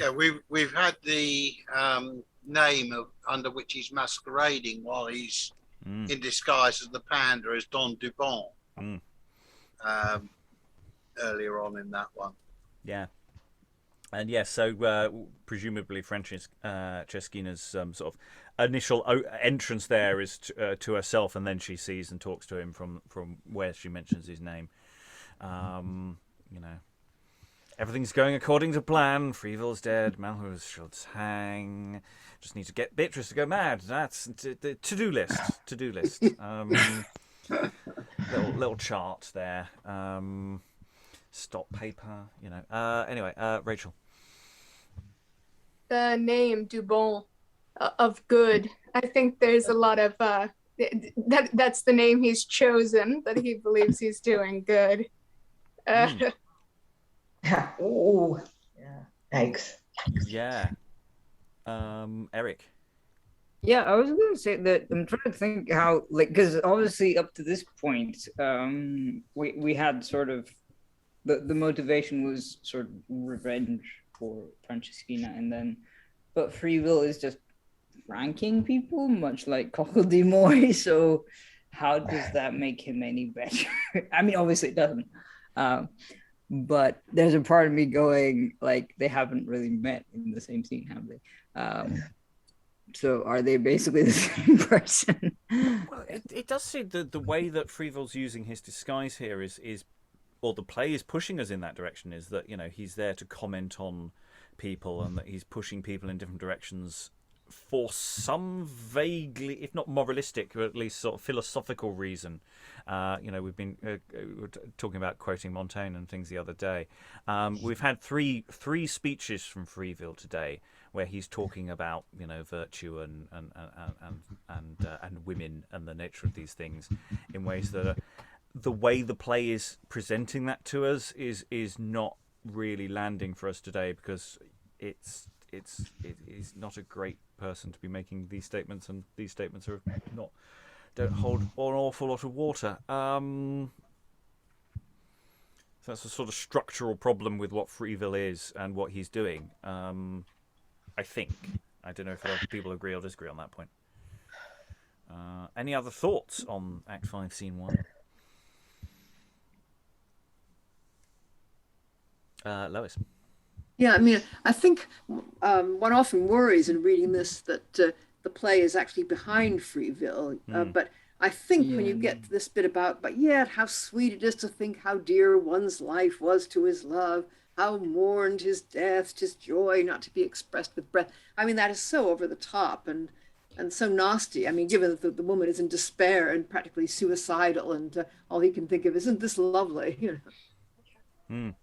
Speaker 8: Yeah, we've had the name under which he's masquerading while he's in disguise as the panda as Don Dubon earlier on in that one.
Speaker 1: Yeah. And yes, so presumably Franceschina's sort of initial entrance there is to herself, and then she sees and talks to him from where she mentions his name. Everything's going according to plan. Freevill's dead. Malheureux should hang. Just need to get Beatrice to go mad. That's the to-do list. To-do list. Little chart there. Stop paper. Anyway, Rachael.
Speaker 6: The name Dubon of good. I think there's a lot of that's the name he's chosen. That he believes he's doing good.
Speaker 2: Ooh, yeah. Thanks.
Speaker 1: Yeah. Eric.
Speaker 7: Yeah, I was going to say that I'm trying to think how, like, because obviously up to this point, we had sort of the motivation was sort of revenge for Franceschina, and then, but Freevill is just ranking people, much like Cocledemoy. So, how does that make him any better? I mean, obviously it doesn't. But there's a part of me going, like, they haven't really met in the same scene, have they? So are they basically the same person?
Speaker 1: Well, it does seem the way that Freevill's using his disguise here is, or the play is pushing us in that direction, is that, you know, he's there to comment on people and that he's pushing people in different directions for some vaguely, if not moralistic, or at least sort of philosophical reason. You know, we've been talking about quoting Montaigne and things the other day. We've had three speeches from Freevill today where he's talking about, you know, virtue and women and the nature of these things in ways that are, the way the play is presenting that to us is not really landing for us today, because it's not a great person to be making these statements, and these statements are don't hold an awful lot of water. So that's a sort of structural problem with what Freevill is and what he's doing. I think. I don't know if other people agree or disagree on that point. Any other thoughts on Act 5, Scene 1? Lois.
Speaker 4: Yeah, I mean, I think one often worries in reading this that the play is actually behind Freevill. But I think when you get to this bit about, but yet how sweet it is to think how dear one's life was to his love, how mourned his death, 'tis joy not to be expressed with breath. I mean, that is so over the top and so nasty. I mean, given that the woman is in despair and practically suicidal, and all he can think of, isn't this lovely? You know.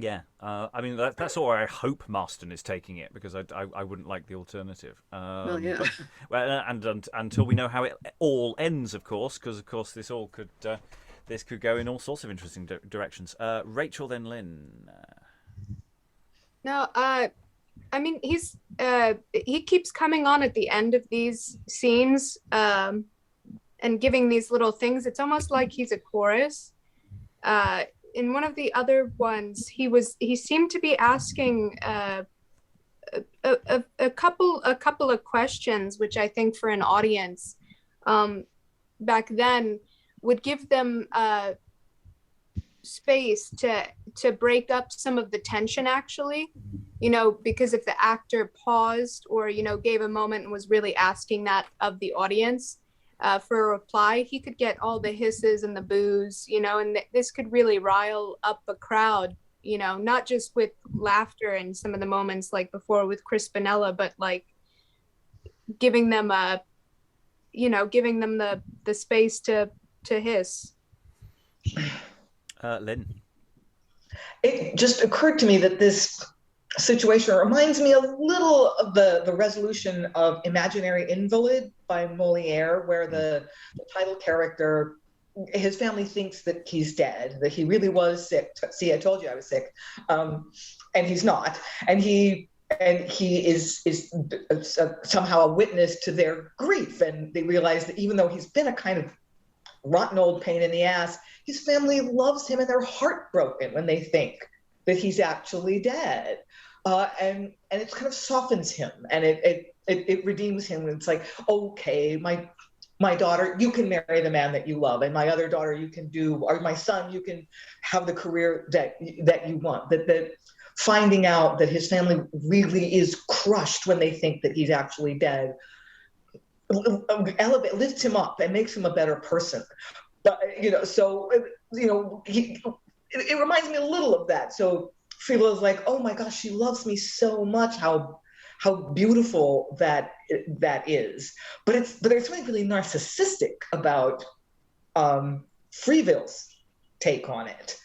Speaker 1: Yeah, I mean that's all. I hope Marston is taking it, because I wouldn't like the alternative.
Speaker 4: Well, yeah.
Speaker 1: And until we know how it all ends, of course, because of course this all could this could go in all sorts of interesting directions. Rachael, then Lynn.
Speaker 6: No, I mean he keeps coming on at the end of these scenes and giving these little things. It's almost like he's a chorus. In one of the other ones, he seemed to be asking a couple of questions, which I think for an audience back then would give them space to break up some of the tension, actually, you know, because if the actor paused or, you know, gave a moment and was really asking that of the audience for a reply, he could get all the hisses and the boos, you know, and this could really rile up a crowd, you know, not just with laughter and some of the moments like before with Crispinella, but like giving them the space to hiss.
Speaker 1: Lynn.
Speaker 2: It just occurred to me that this situation reminds me a little of the resolution of Imaginary Invalid by Moliere, where the title character, his family thinks that he's dead, that he really was sick. See, I told you I was sick. And he's not. And he is somehow a witness to their grief. And they realize that even though he's been a kind of rotten old pain in the ass, his family loves him and they're heartbroken when they think that he's actually dead. And it kind of softens him, and it redeems him. It's like, okay, my daughter, you can marry the man that you love, and my other daughter, you can do, or my son, you can have the career that you want. That finding out that his family really is crushed when they think that he's actually dead, lifts him up and makes him a better person. But you know, so you know, it reminds me a little of that. So Freevill is like, oh my gosh, she loves me so much. How beautiful that is. But there's something really narcissistic about Freevill's take on it.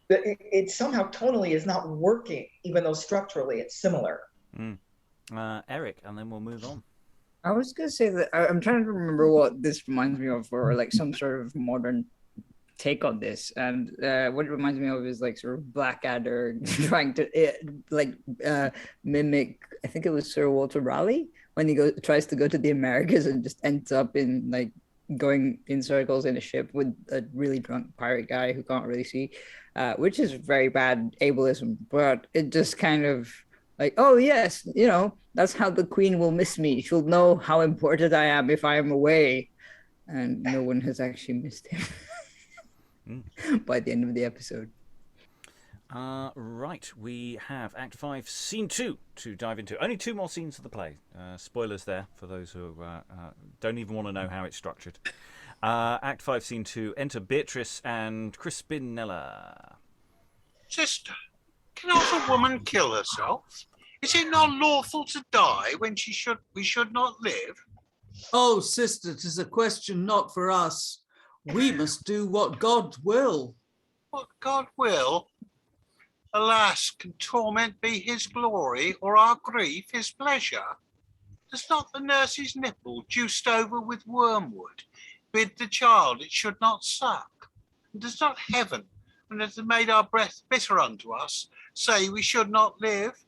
Speaker 2: It somehow tonally is not working, even though structurally it's similar.
Speaker 1: Eric, and then we'll move on.
Speaker 7: I was going to say that I'm trying to remember what this reminds me of, or like some sort of modern take on this, and what it reminds me of is like sort of Blackadder trying to mimic, I think it was Sir Walter Raleigh, when he tries to go to the Americas and just ends up in like going in circles in a ship with a really drunk pirate guy who can't really see, which is very bad ableism, but it just kind of like, oh yes, you know, that's how the Queen will miss me. She'll know how important I am if I am away. And no one has actually missed him by the end of the episode.
Speaker 1: Right, we have Act 5, Scene 2 to dive into. Only 2 more scenes of the play. Spoilers there for those who don't even want to know how it's structured. Act 5, Scene 2, enter Beatrice and Crispinella.
Speaker 8: Sister, cannot a woman kill herself? Is it not lawful to die when we should not live?
Speaker 3: Oh, sister, 'tis a question not for us. We must do what God will.
Speaker 8: What God will? Alas, can torment be his glory, or our grief his pleasure? Does not the nurse's nipple, juiced over with wormwood, bid the child it should not suck? And does not heaven, when it has made our breath bitter unto us, say we should not live?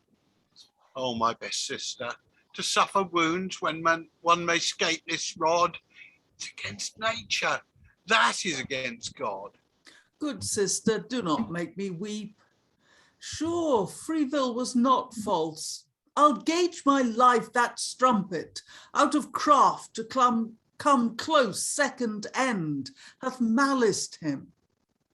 Speaker 8: Oh, my best sister, to suffer wounds when one may escape this rod, it's against nature, that is against God.
Speaker 3: Good sister, do not make me weep. Sure, Freevill was not false. I'll gauge my life that strumpet, out of craft to come close second end, hath maliced him.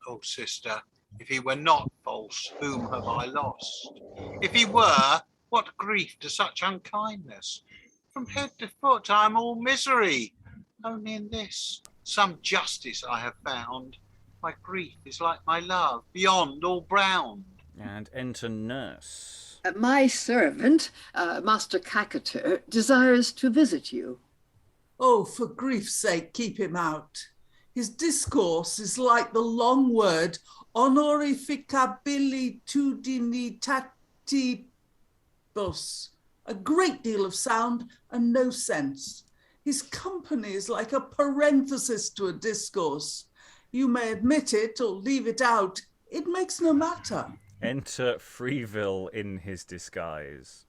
Speaker 8: Oh, sister, if he were not false, whom have I lost? If he were, what grief to such unkindness? From head to foot I am all misery. Only in this, some justice I have found. My grief is like my love, beyond all bound.
Speaker 1: And enter Nurse.
Speaker 4: My servant, Master Cacater, desires to visit you.
Speaker 3: Oh, for grief's sake, keep him out. His discourse is like the long word honorificabilitudinitati. A great deal of sound and no sense. His company is like a parenthesis to a discourse. You may admit it or leave it out. It makes no matter.
Speaker 1: Enter Freevill in his disguise.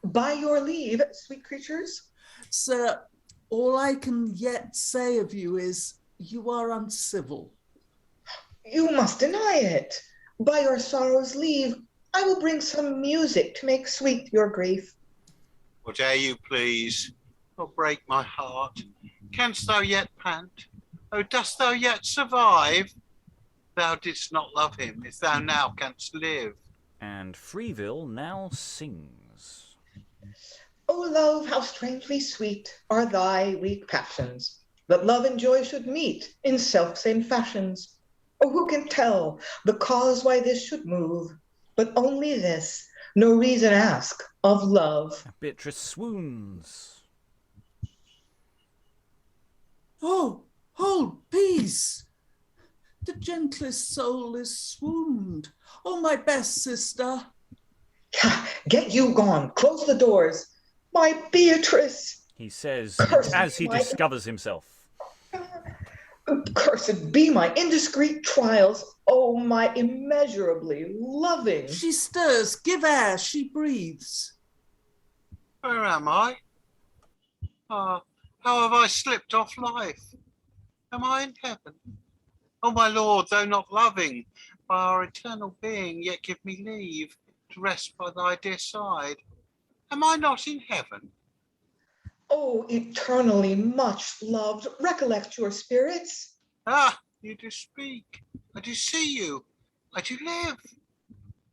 Speaker 2: By your leave, sweet creatures.
Speaker 3: Sir, all I can yet say of you is you are uncivil.
Speaker 2: You must deny it. By your sorrow's leave, I will bring some music to make sweet your grief.
Speaker 8: Whate'er you please, or break my heart. Canst thou yet pant? Oh, dost thou yet survive? Thou didst not love him, if thou now canst live.
Speaker 1: And Freevill now sings.
Speaker 2: O love, how strangely sweet are thy weak passions, that love and joy should meet in self-same fashions. Oh, who can tell the cause why this should move? But only this, no reason ask of love.
Speaker 1: Beatrice swoons.
Speaker 3: Oh, hold peace. The gentlest soul is swooned. Oh, my best sister.
Speaker 2: Get you gone. Close the doors. My Beatrice.
Speaker 1: He says
Speaker 2: Cursed
Speaker 1: as he
Speaker 2: my-
Speaker 1: discovers himself.
Speaker 2: Cursed be my indiscreet trials. Oh, my immeasurably loving.
Speaker 3: She stirs, give air, she breathes.
Speaker 8: Where am I? Ah, how have I slipped off life? Am I in heaven? Oh, my Lord, though not loving, by our eternal being, yet give me leave to rest by thy dear side. Am I not in heaven?
Speaker 2: Oh, eternally much loved, recollect your spirits.
Speaker 8: Ah, you do speak. I do see you. I do live.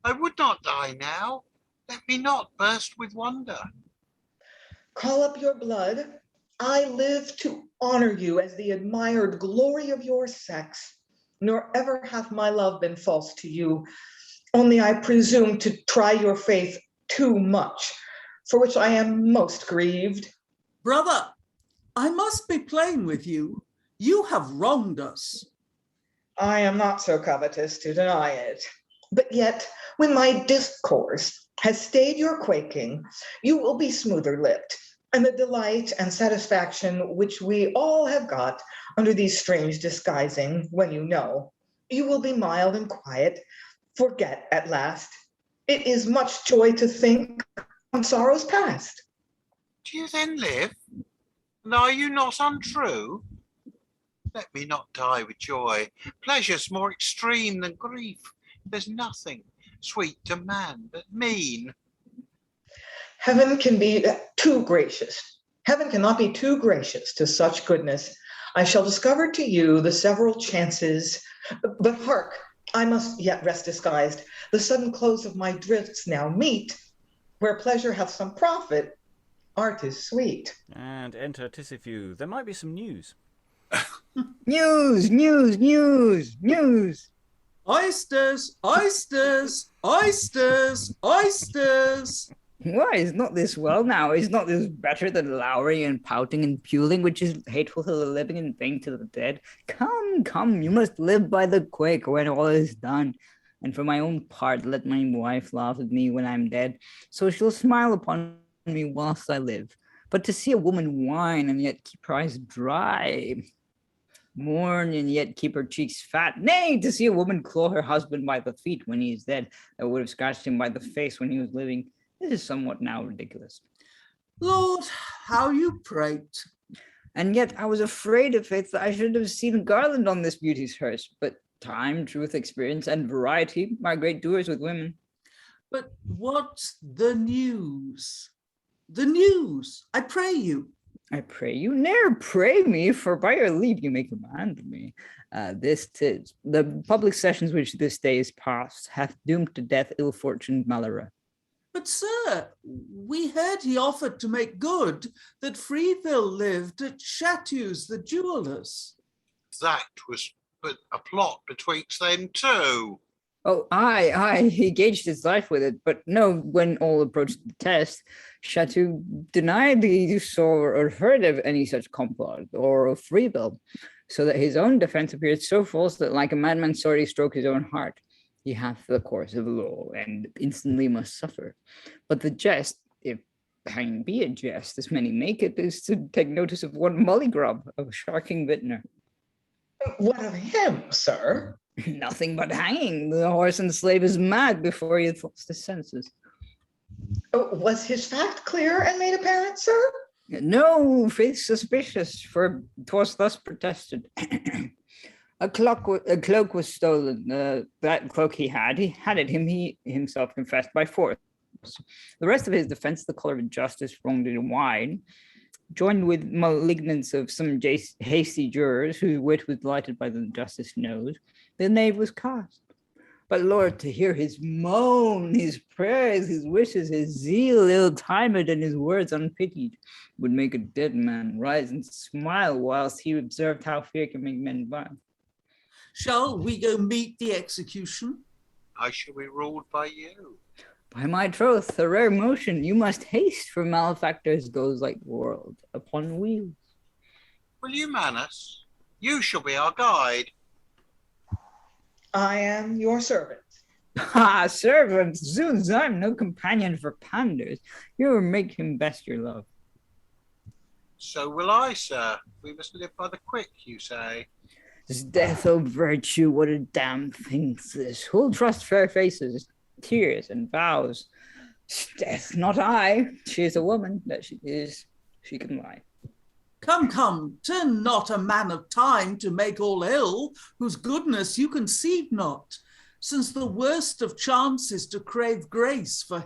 Speaker 8: I would not die now. Let me not burst with wonder.
Speaker 2: Call up your blood. I live to honor you as the admired glory of your sex. Nor ever hath my love been false to you. Only I presume to try your faith too much, for which I am most grieved.
Speaker 3: Brother, I must be plain with you. You have wronged us.
Speaker 2: I am not so covetous to deny it. But yet, when my discourse has stayed your quaking, you will be smoother lipped, and the delight and satisfaction which we all have got under these strange disguising, when you know, you will be mild and quiet, forget at last. It is much joy to think on sorrows past.
Speaker 8: Do you then live? And are you not untrue? Let me not die with joy. Pleasure's more extreme than grief. There's nothing sweet to man but mean.
Speaker 2: Heaven can be too gracious. Heaven cannot be too gracious to such goodness. I shall discover to you the several chances, but hark, I must yet rest disguised. The sudden close of my drifts now meet, where pleasure hath some profit, art is sweet.
Speaker 1: And enter Tysefew. There might be some news.
Speaker 7: News, news, news, news.
Speaker 3: Oysters, oysters, oysters, oysters.
Speaker 7: Why is not this well now? Is not this better than lowering and pouting and puling, which is hateful to the living and vain to the dead? Come, come, you must live by the quick when all is done. And for my own part, let my wife laugh at me when I'm dead, so she'll smile upon me whilst I live. But to see a woman whine and yet keep her eyes dry, mourn and yet keep her cheeks fat, nay, to see a woman claw her husband by the feet when he is dead, that would have scratched him by the face when he was living, this is somewhat now ridiculous.
Speaker 3: Lord, how you prate.
Speaker 7: And yet I was afraid of it that I should have seen a garland on this beauty's hearse, but time, truth, experience, and variety are great doers with women.
Speaker 3: But what's the news? The news, I pray you.
Speaker 7: I pray you, ne'er pray me, for by your leave you may command me. This 'tis the public sessions which this day is past hath doomed to death ill-fortuned Malheureux.
Speaker 3: But sir, we heard he offered to make good that Freevill lived at Chatew's the jeweller's.
Speaker 8: That was but a plot betwixt them two.
Speaker 7: Oh, aye, he gauged his life with it, but no, when all approached the test, Chateau denied he saw or heard of any such complot or of Freevill, so that his own defense appeared so false that like a madman sorely stroke his own heart. He hath the course of law, and instantly must suffer. But the jest, if hanging be a jest, as many make it, is to take notice of one Mulligrub, a sharking vintner.
Speaker 2: What of him, sir?
Speaker 7: Nothing but hanging. The horse and slave is mad before he hath lost his senses.
Speaker 2: Was his fact clear and made apparent, sir?
Speaker 7: No, faith suspicious, for 'twas thus protested. A cloak was stolen. That cloak he had it him, he himself confessed by force. The rest of his defense, the color of justice wronged in wine, joined with malignance of some hasty jurors whose wit was lighted by the justice nose, the knave was cast. But Lord, to hear his moan, his prayers, his wishes, his zeal ill-timed, and his words unpitied, would make a dead man rise and smile whilst he observed how fear can make men vile.
Speaker 3: Shall we go meet the execution?
Speaker 8: I shall be ruled by you.
Speaker 7: By my troth, a rare motion, you must haste, for malefactors goes like world upon wheels.
Speaker 8: Will you man us? You shall be our guide.
Speaker 2: I am your servant.
Speaker 7: Ah, servant, zoons, I'm no companion for panders. You will make him best your love.
Speaker 8: So will I, sir. We must live by the quick, you say.
Speaker 7: This death, O virtue, what a damn thing's this. Who'll trust fair faces, tears, and vows? Death, not I. She is a woman, that she is. She can lie.
Speaker 3: Come, turn not a man of time to make all ill, whose goodness you conceive not, since the worst of chance is to crave grace for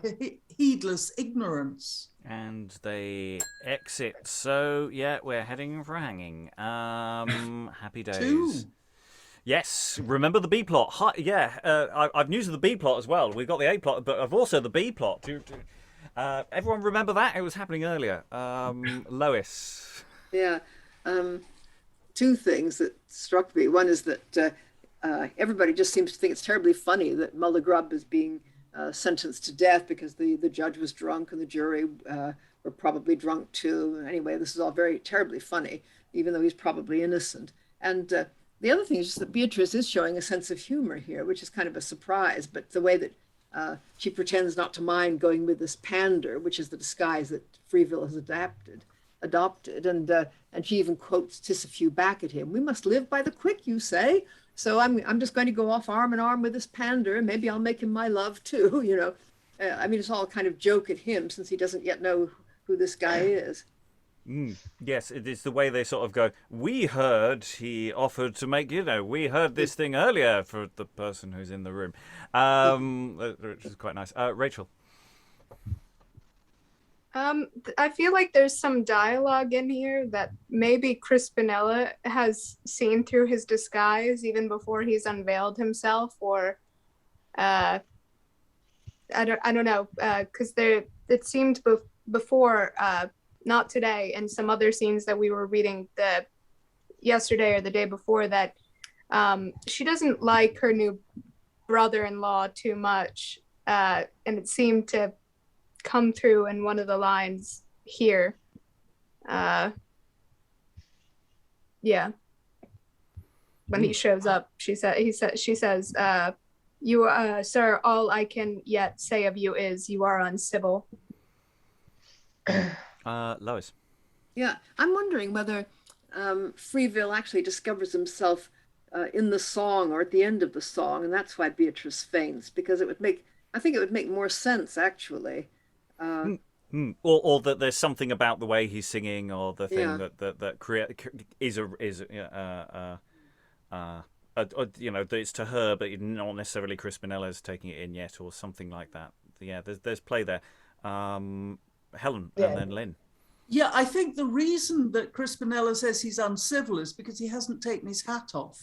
Speaker 3: heedless ignorance.
Speaker 1: And they exit. So, yeah, we're heading for hanging. Happy days.
Speaker 3: 2.
Speaker 1: Yes, remember the B plot. I've news of the B plot as well. We've got the A plot, but I've also the B plot. Everyone remember that? It was happening earlier. Lois.
Speaker 4: Yeah. 2 things that struck me. One is that everybody just seems to think it's terribly funny that Mulligrub is being sentenced to death because the judge was drunk and the jury were probably drunk too. Anyway, this is all very terribly funny, even though he's probably innocent. And the other thing is just that Beatrice is showing a sense of humor here, which is kind of a surprise, but the way that she pretends not to mind going with this pander, which is the disguise that Freevill has adopted, and she even quotes Tysefew back at him. "We must live by the quick, you say. So I'm just going to go off arm in arm with this pander, and maybe I'll make him my love too." I mean, it's all kind of joke at him since he doesn't yet know who this guy is.
Speaker 1: Yes, it is the way they sort of go, "We heard he offered to make, we heard this thing earlier," for the person who's in the room, which is quite nice. Rachael.
Speaker 6: I feel like there's some dialogue in here that maybe Crispinella has seen through his disguise even before he's unveiled himself, or I don't know, because it seemed before, not today, and some other scenes that we were reading yesterday or the day before, that she doesn't like her new brother-in-law too much, and it seemed to come through in one of the lines here. When he shows up, she says, "You, sir, all I can yet say of you is you are uncivil."
Speaker 1: Lois.
Speaker 4: Yeah, I'm wondering whether Freevill actually discovers himself in the song or at the end of the song, and that's why Beatrice faints, because I think it would make more sense, actually.
Speaker 1: Or that there's something about the way he's singing, or the thing that that it's to her, but not necessarily Crispinella's taking it in yet, or something like that. Yeah, there's play there. Helen, and then Lynn.
Speaker 3: Yeah, I think the reason that Crispinella says he's uncivil is because he hasn't taken his hat off.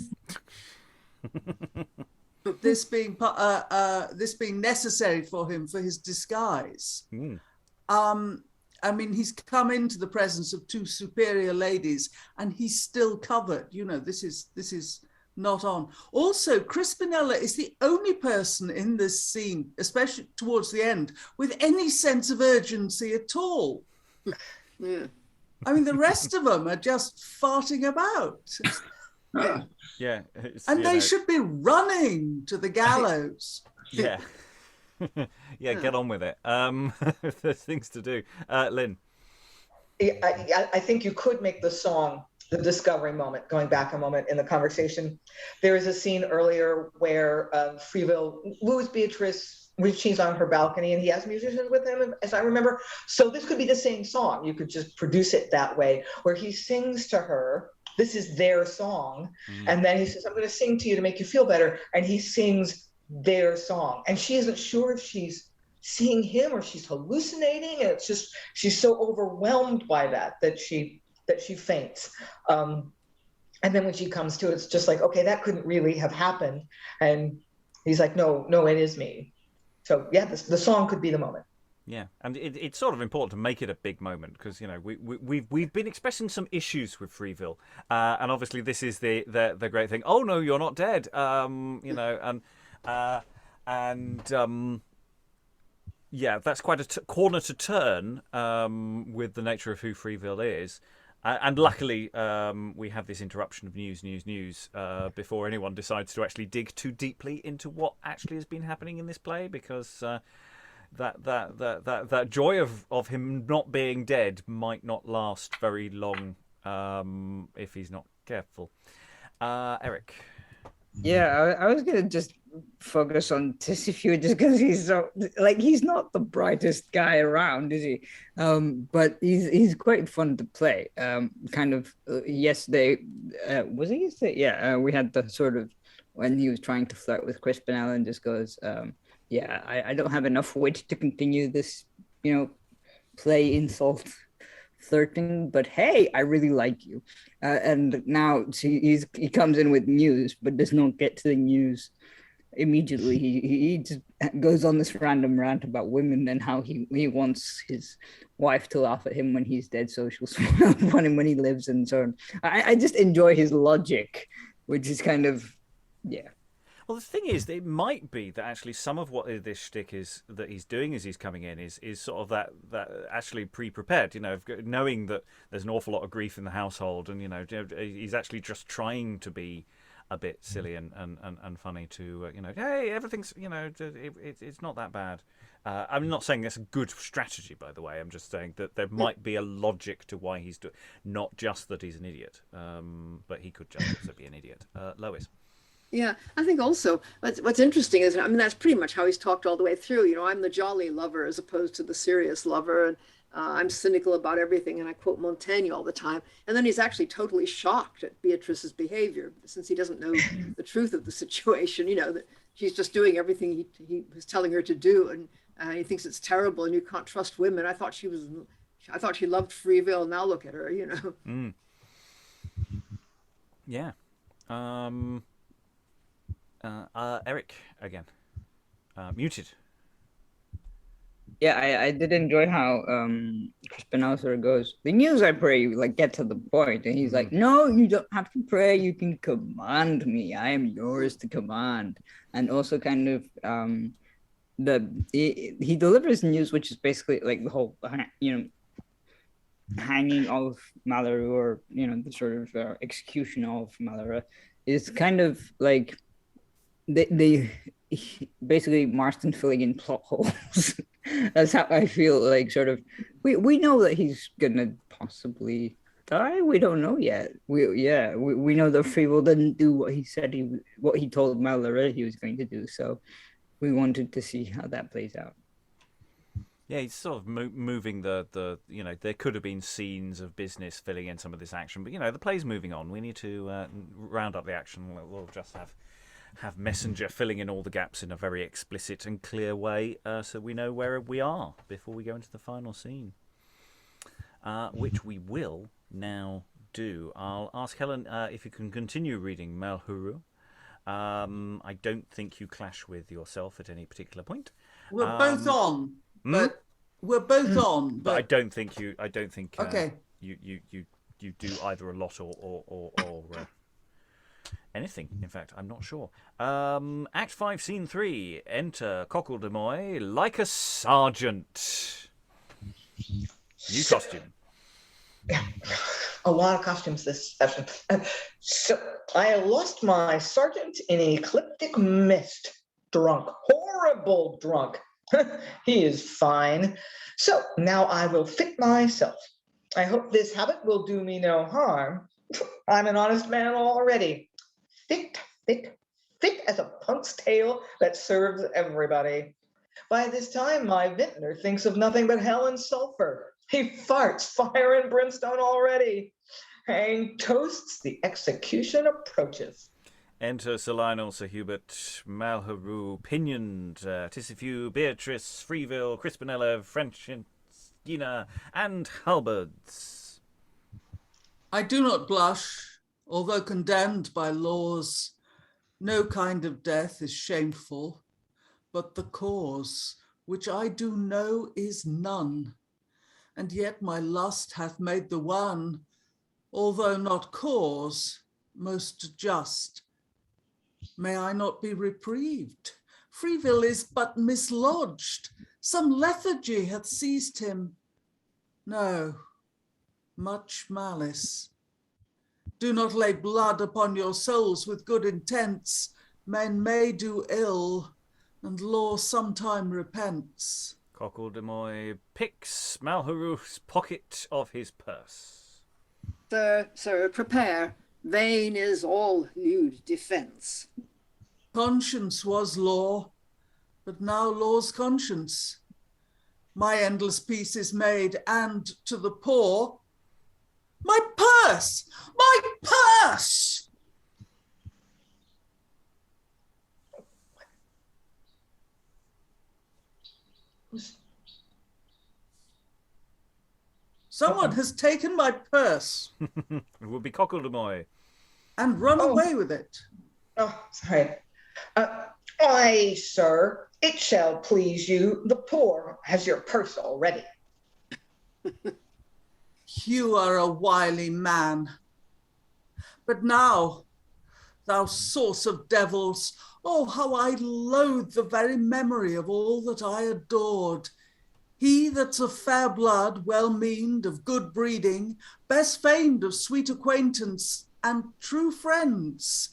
Speaker 3: This being necessary for him for his disguise. I mean, he's come into the presence of two superior ladies, and he's still covered. This is not on. Also, Crispinella is the only person in this scene, especially towards the end, with any sense of urgency at all.
Speaker 4: Yeah.
Speaker 3: I mean, the rest of them are just farting about.
Speaker 1: Yeah.
Speaker 3: And they should be running to the gallows.
Speaker 1: Yeah. Get on with it. There's things to do. Lynn.
Speaker 2: I think you could make the song the discovery moment, going back a moment in the conversation. There is a scene earlier where Freevill woos Beatrice when she's on her balcony, and he has musicians with him, as I remember. So this could be the same song. You could just produce it that way, where he sings to her. This is their song. And then he says, "I'm going to sing to you to make you feel better." And he sings their song. And she isn't sure if she's seeing him or she's hallucinating. And it's just, she's so overwhelmed by that she faints. And then when she comes to it, it's just like, okay, that couldn't really have happened. And he's like, no, it is me. So yeah, the song could be the moment.
Speaker 1: Yeah, and it's sort of important to make it a big moment, because we've been expressing some issues with Freevill, and obviously this is the great thing. Oh no, you're not dead. That's quite a corner to turn with the nature of who Freevill is. And luckily, we have this interruption of news before anyone decides to actually dig too deeply into what actually has been happening in this play, because that joy of him not being dead might not last very long if he's not careful. Eric.
Speaker 7: Yeah, I was gonna just focus on Tysefew just because he's so he's not the brightest guy around, is he? But he's quite fun to play. Yesterday, was it yesterday? Yeah, we had the sort of when he was trying to flirt with Crispinella and just goes, I don't have enough wit to continue this, play insult flirting, but hey, I really like you. And now he comes in with news, but does not get to the news immediately. He just goes on this random rant about women and how he wants his wife to laugh at him when he's dead, so she'll smile upon him when he lives, and so on. I just enjoy his logic, which is kind of, yeah.
Speaker 1: Well, the thing is, it might be that actually some of what this shtick is that he's doing as he's coming in is sort of that actually pre-prepared, knowing that there's an awful lot of grief in the household, and he's actually just trying to be a bit silly and funny to hey, everything's it's not that bad. I'm not saying that's a good strategy, by the way. I'm just saying that there might be a logic to why he's doing, not just that he's an idiot, but he could just also be an idiot. Lois.
Speaker 4: Yeah, I think also what's interesting is, I mean, that's pretty much how he's talked all the way through. I'm the jolly lover as opposed to the serious lover, and I'm cynical about everything, and I quote Montaigne all the time. And then he's actually totally shocked at Beatrice's behavior, since he doesn't know the truth of the situation, that she's just doing everything he was telling her to do, and he thinks it's terrible, and you can't trust women. I thought she loved Freevill. Now look at her,
Speaker 1: Yeah. Eric again. Muted.
Speaker 7: Yeah, I did enjoy how Crispinella sort of goes, the news I pray you, get to the point. And he's like, no, you don't have to pray. You can command me. I am yours to command. And also kind of he delivers news, which is basically the whole, hanging of Malheureux, or, the sort of execution of Malheureux is kind of like they basically Marston filling in plot holes. That's how I feel. Sort of, we know that he's gonna possibly die. We don't know yet. We know that Freevill didn't do what he said what he told Malheureux he was going to do. So we wanted to see how that plays out.
Speaker 1: Yeah, he's sort of moving the there could have been scenes of business filling in some of this action, but the play's moving on. We need to round up the action. We'll just have Messenger filling in all the gaps in a very explicit and clear way, so we know where we are before we go into the final scene, which we will now do. I'll ask Helen if you can continue reading Malheureux. I don't think you clash with yourself at any particular point.
Speaker 3: We're both on, but we're both on.
Speaker 1: But I don't think you.
Speaker 3: Okay.
Speaker 1: You do either a lot or anything. In fact, I'm not sure. Act 5, Scene 3. Enter Cocledemoy like a sergeant. New costume.
Speaker 2: A lot of costumes this session. So I lost my sergeant in ecliptic mist. Drunk. Horrible drunk. He is fine. So now I will fit myself. I hope this habit will do me no harm. I'm an honest man already. Fit as a punk's tail that serves everybody. By this time, my vintner thinks of nothing but hell and sulfur. He farts fire and brimstone already, and toasts the execution approaches.
Speaker 1: Enter Sir Lionel, Sir Hubert, Malheureux, pinioned, Tysefew, Beatrice, Freevill, Crispinella, Franceschina, and halberds.
Speaker 3: I do not blush, although condemned by laws. No kind of death is shameful, but the cause, which I do know is none. And yet my lust hath made the one, although not cause, most just. May I not be reprieved? Freevill is but mislodged. Some lethargy hath seized him. No, much malice. Do not lay blood upon your souls with good intents. Men may do ill, and law sometime repents.
Speaker 1: Cocledemoy picks Malheureux's pocket of his purse.
Speaker 4: Sir, prepare. Vain is all lewd defence.
Speaker 3: Conscience was law, but now law's conscience. My endless peace is made, and to the poor, my purse! My purse! Someone has taken my purse.
Speaker 1: It would be Cocledemoy.
Speaker 3: And run away with it.
Speaker 2: Oh, sorry. Aye, sir, it shall please you. The poor has your purse already.
Speaker 3: You are a wily man. But now, thou source of devils, oh, how I loathe the very memory of all that I adored. He that's of fair blood, well-meaned, of good breeding, best famed of sweet acquaintance and true friends,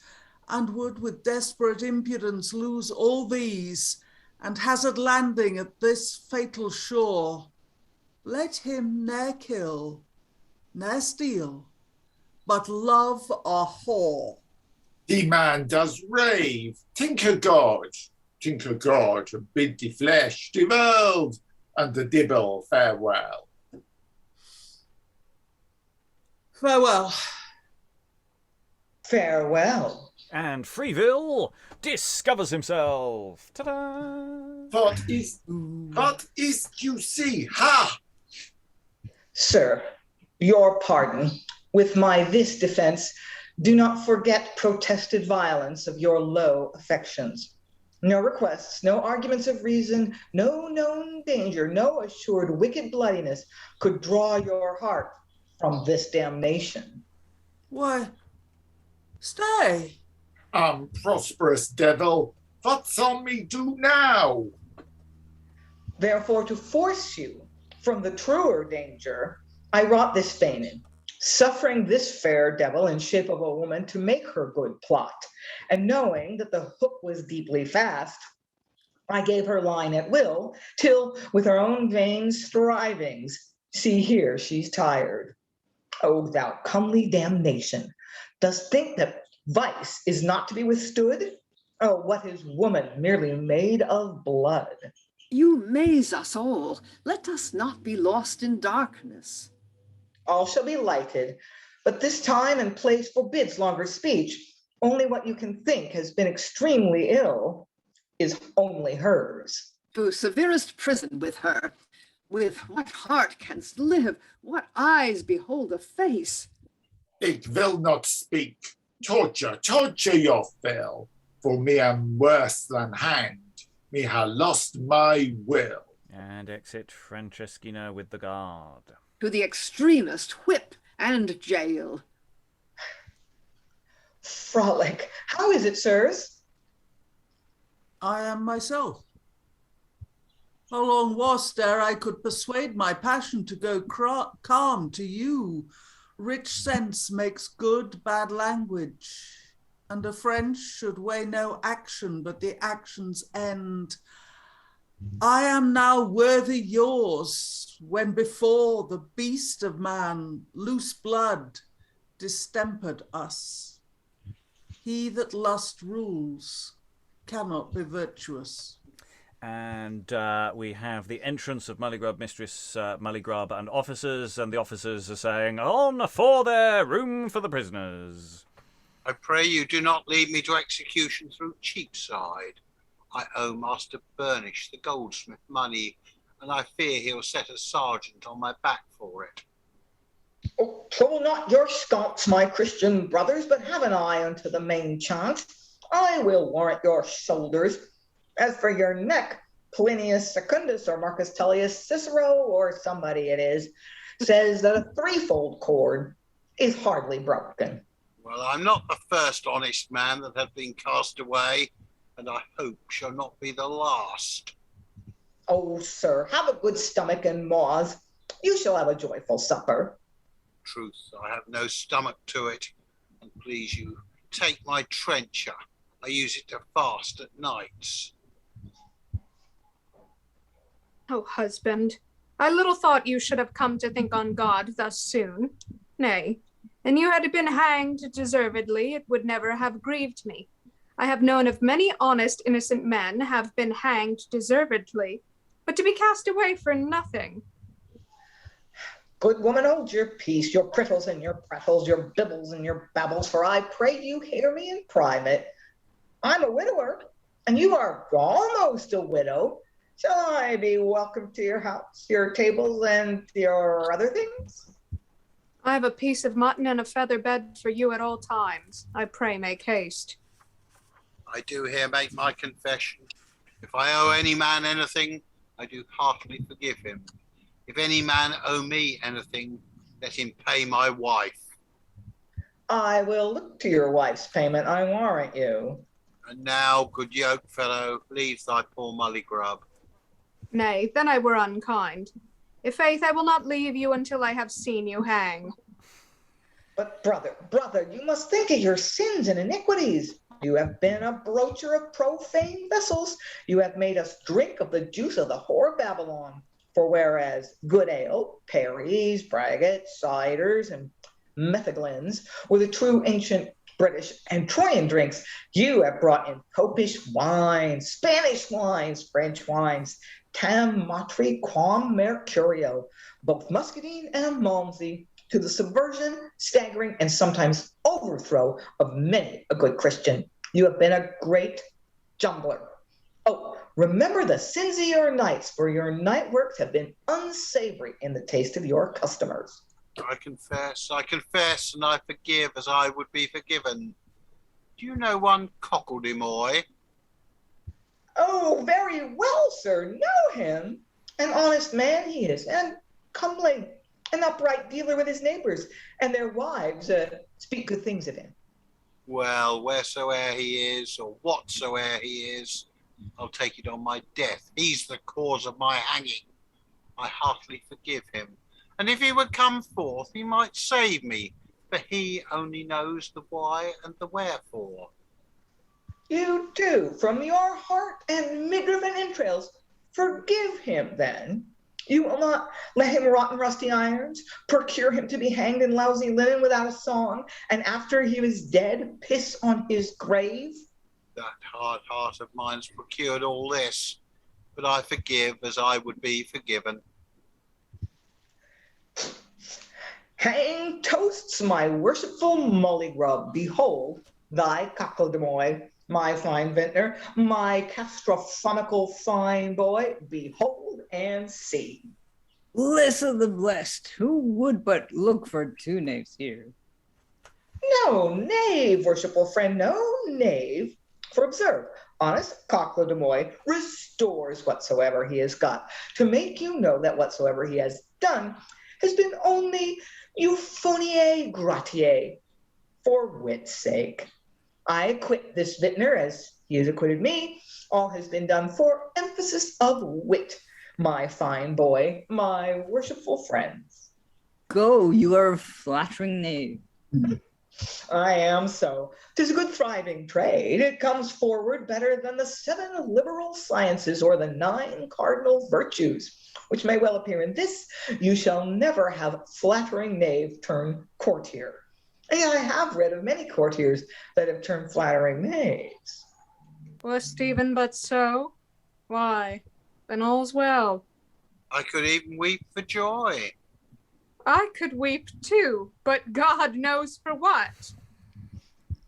Speaker 3: and would with desperate impudence lose all these, and hazard landing at this fatal shore, let him ne'er kill, ne'er steal, but love a whore.
Speaker 5: The man does rave, tinker God, and bid the flesh, the world, and the dibble farewell.
Speaker 3: Farewell.
Speaker 2: Farewell.
Speaker 1: And Freevill discovers himself. Ta-da!
Speaker 5: What is you see? Ha!
Speaker 2: Sir, your pardon. With my this defense, do not forget protested violence of your low affections. No requests, no arguments of reason, no known danger, no assured wicked bloodiness could draw your heart from this damnation.
Speaker 3: Why, stay.
Speaker 5: Prosperous devil, what's on me do now?
Speaker 2: Therefore, to force you from the truer danger, I wrought this feigning, suffering this fair devil in shape of a woman to make her good plot. And knowing that the hook was deeply fast, I gave her line at will, till with her own vain strivings, see here she's tired. O thou comely damnation, dost think that vice is not to be withstood? Oh, what is woman merely made of blood?
Speaker 4: You maze us all. Let us not be lost in darkness.
Speaker 2: All shall be lighted, but this time and place forbids longer speech. Only what you can think has been extremely ill is only hers.
Speaker 4: To severest prison with her. With what heart canst live? What eyes behold a face?
Speaker 5: It will not speak. Torture your fill. For me am worse than hanged. Me ha lost my will.
Speaker 1: And exit Franceschina with the guard.
Speaker 4: To the extremest whip and jail.
Speaker 2: Frolic, how is it, sirs?
Speaker 3: I am myself. How long was ere I could persuade my passion to go calm to you? Rich sense makes good bad language, and a French should weigh no action but the action's end. I am now worthy yours, when before the beast of man, loose blood, distempered us. He that lust rules cannot be virtuous.
Speaker 1: And we have the entrance of Mulligrub, Mistress Mulligrub, and the officers are saying, "On for there, room for the prisoners."
Speaker 8: I pray you do not lead me to execution through Cheapside. I owe Master Burnish the goldsmith money, and I fear he'll set a sergeant on my back for it.
Speaker 2: Oh, trouble not your sconce, my Christian brothers, but have an eye unto the main chance. I will warrant your shoulders. As for your neck, Plinius Secundus or Marcus Tullius Cicero, or somebody it is, says that a threefold cord is hardly broken.
Speaker 8: Well, I'm not the first honest man that hath been cast away, and I hope shall not be the last.
Speaker 2: Oh, sir, have a good stomach and maws. You shall have a joyful supper.
Speaker 8: Truth, I have no stomach to it, and please you, take my trencher. I use it to fast at nights.
Speaker 6: Oh, husband, I little thought you should have come to think on God thus soon. Nay, and you had been hanged deservedly, it would never have grieved me. I have known of many honest, innocent men have been hanged deservedly, but to be cast away for nothing.
Speaker 2: Good woman, hold your peace, your prittles and your prattles, your bibbles and your babbles, for I pray you hear me in private. I'm a widower, and you are almost a widow. Shall I be welcome to your house, your tables, and your other things?
Speaker 6: I have a piece of mutton and a feather bed for you at all times. I pray make haste.
Speaker 8: I do here make my confession. If I owe any man anything, I do heartily forgive him. If any man owe me anything, let him pay my wife.
Speaker 2: I will look to your wife's payment, I warrant you.
Speaker 8: And now, good yoke fellow, leave thy poor Mulligrub.
Speaker 6: Nay, then I were unkind. I' faith, I will not leave you until I have seen you hang.
Speaker 2: But brother, you must think of your sins and iniquities. You have been a broacher of profane vessels. You have made us drink of the juice of the whore Babylon. For whereas good ale, perries, braggots, ciders, and metheglins were the true ancient British and Trojan drinks, you have brought in Popish wines, Spanish wines, French wines, tam matri quam mercurio, both muscadine and malmsey, to the subversion, staggering, and sometimes overthrow of many a good Christian. You have been a great jumbler. Oh, remember the sins of your nights, for your night works have been unsavory in the taste of your customers.
Speaker 8: I confess, and I forgive as I would be forgiven. Do you know one Cocledemoy?
Speaker 2: Oh, very well, sir, know him. An honest man he is, and comely, an upright dealer with his neighbours, and their wives speak good things of him.
Speaker 8: Well, wheresoe'er he is, or whatsoe'er he is, I'll take it on my death. He's the cause of my hanging. I heartily forgive him. And if he would come forth, he might save me, for he only knows the why and the wherefore.
Speaker 2: You do, from your heart and midriff and entrails, forgive him then. You will not let him rot in rusty irons, procure him to be hanged in lousy linen without a song, and after he was dead, piss on his grave?
Speaker 8: That hard heart of mine's procured all this, but I forgive as I would be forgiven.
Speaker 2: Hang toasts, my worshipful Mulligrub. Behold thy Cocledemoy, my fine vintner, my castrophonical fine boy. Behold and see.
Speaker 7: Bliss of the blessed, who would but look for two knaves here?
Speaker 2: No knave, worshipful friend, no knave. For observe, honest Cocledemoy restores whatsoever he has got, to make you know that whatsoever he has done has been only euphoniae gratiae, for wit's sake. I acquit this vintner as he has acquitted me. All has been done for emphasis of wit, my fine boy, my worshipful friends.
Speaker 7: Go, you are a flattering knave.
Speaker 2: I am so. 'Tis a good thriving trade. It comes forward better than the 7 liberal sciences or the 9 cardinal virtues, which may well appear in this: you shall never have flattering knave turn courtier. And yet I have read of many courtiers that have turned flattering knaves.
Speaker 6: Was even but so? Why, then all's well.
Speaker 8: I could even weep for joy.
Speaker 6: I could weep too, but God knows for what.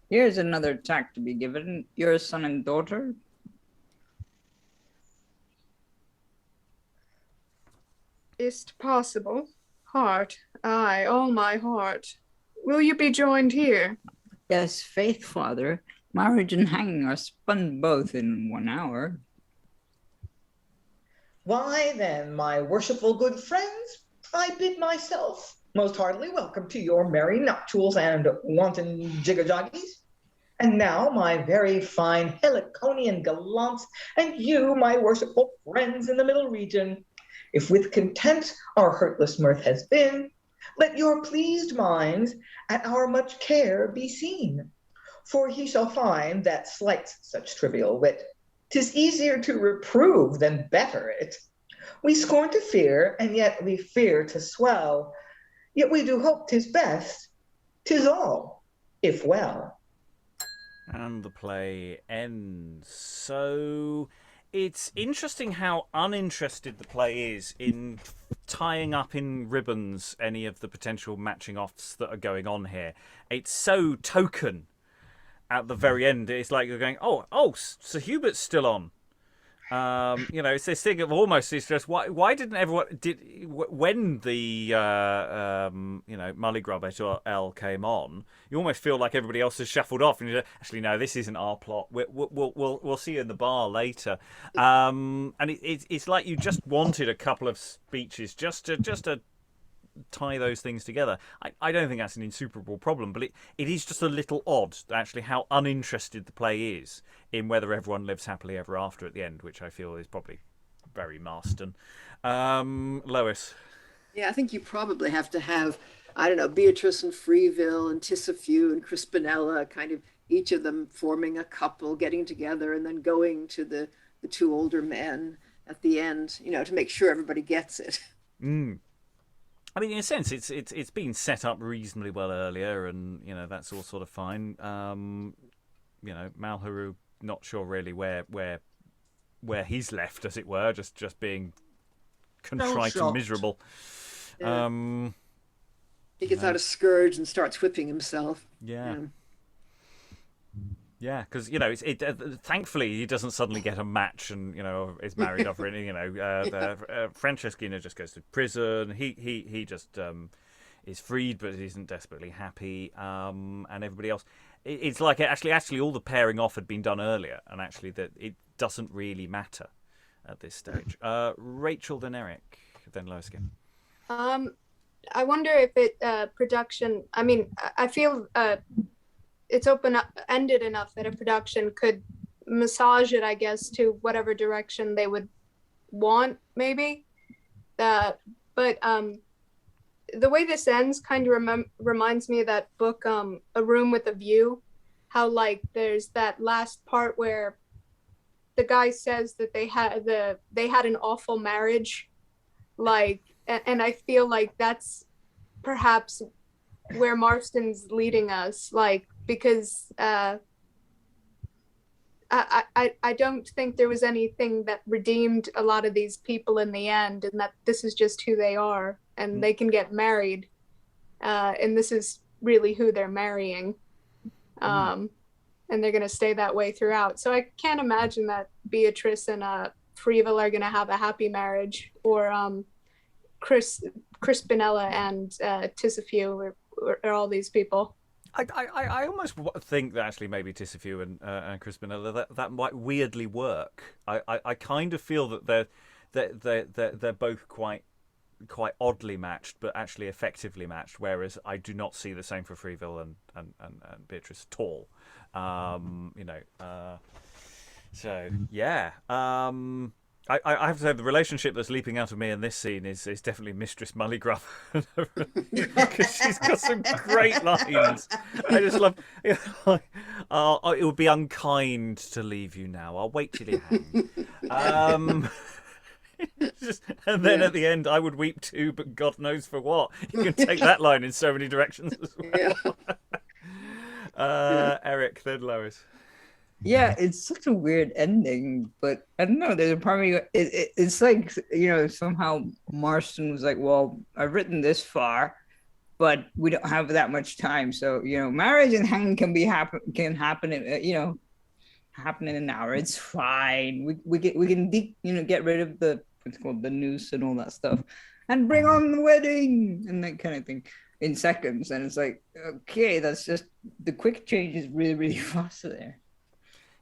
Speaker 7: Here's another tack to be given. Your son and daughter.
Speaker 6: Is't possible? Heart, aye, all my heart. Will you be joined here?
Speaker 7: Yes, faith, father. Marriage and hanging are spun both in 1 hour.
Speaker 2: Why then, my worshipful good friends, I bid myself most heartily welcome to your merry nuptials and wanton jigajoggies. And now, my very fine Heliconian gallants, and you, my worshipful friends in the middle region, if with content our hurtless mirth has been, let your pleased minds at our much care be seen. For he shall find that slights such trivial wit, 'tis easier to reprove than better it. We scorn to fear, and yet we fear to swell. Yet we do hope 'tis best, 'tis all, if well.
Speaker 1: And the play ends. So it's interesting how uninterested the play is in tying up in ribbons any of the potential matching offs that are going on here. It's so token at the very end. It's like you're going, oh, so Hubert's still on. It's this thing of almost, it's just why didn't everyone when the Mulligrub et al. Came on, you almost feel like everybody else has shuffled off, and you're actually no, this isn't our plot. We'll see you in the bar later. And it's like you just wanted a couple of speeches just to tie those things together. I don't think that's an insuperable problem, but it is just a little odd actually how uninterested the play is in whether everyone lives happily ever after at the end, which I feel is probably very Marston. Lois.
Speaker 4: Yeah, I think you probably have to have, I don't know, Beatrice and Freevill and Tysefew and Crispinella kind of each of them forming a couple, getting together, and then going to the two older men at the end, to make sure everybody gets it.
Speaker 1: Mm. I mean, in a sense, it's been set up reasonably well earlier, and that's all sort of fine. Malheureux, not sure really where he's left, as it were, just being contrite and miserable.
Speaker 4: Yeah. He gets out a scourge and starts whipping himself.
Speaker 1: Yeah. Yeah, because thankfully he doesn't suddenly get a match and is married off or anything. Franceschina just goes to prison. He just is freed, but isn't desperately happy. And everybody else, it's like actually all the pairing off had been done earlier, and actually that it doesn't really matter at this stage. Rachael, then Eric, then Lois again.
Speaker 6: I wonder if production. I mean, I feel. It's open-ended enough that a production could massage it, I guess, to whatever direction they would want, maybe. But the way this ends kind of reminds me of that book, A Room with a View, how there's that last part where the guy says that they had an awful marriage, and I feel like that's perhaps where Marston's leading us, because I don't think there was anything that redeemed a lot of these people in the end, and that this is just who they are, and they can get married, and this is really who they're marrying, and they're going to stay that way throughout. So I can't imagine that Beatrice and Freevill are going to have a happy marriage, or Crispinella and Tysefew, or all these people.
Speaker 1: I almost think that actually maybe Tysefew and Crispinella that might weirdly work. I kind of feel that they're both quite oddly matched, but actually effectively matched. Whereas I do not see the same for Freevill and Beatrice at all. So yeah. I have to say the relationship that's leaping out of me in this scene is definitely Mistress Mulligrub, because she's got some great lines. I just love. It would be unkind to leave you now. I'll wait till you hang. And then at the end, I would weep too, but God knows for what. You can take that line in so many directions as well. Eric, then Lois.
Speaker 7: Yeah, it's such a weird ending, but I don't know. There's a part of me. It's like somehow Marston was like, "Well, I've written this far, but we don't have that much time. So marriage and hanging can happen in happening in an hour. It's fine. We can get rid of what's called the noose and all that stuff, and bring on the wedding and that kind of thing in seconds. And it's like, okay, that's just the quick change is really really fast there."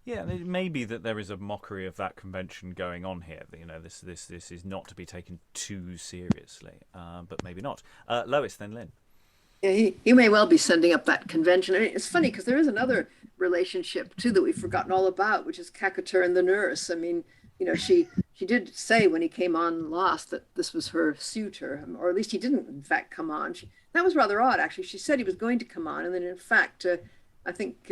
Speaker 1: Yeah, it may be that there is a mockery of that convention going on here. This is not to be taken too seriously, but maybe not. Lois, then Lynn.
Speaker 4: Yeah, he may well be sending up that convention. I mean, it's funny because there is another relationship too that we've forgotten all about, which is Cocledemoy and the nurse. I mean, she did say when he came on last that this was her suitor, or at least he didn't in fact come on. That was rather odd, actually. She said he was going to come on, and then in fact, I think.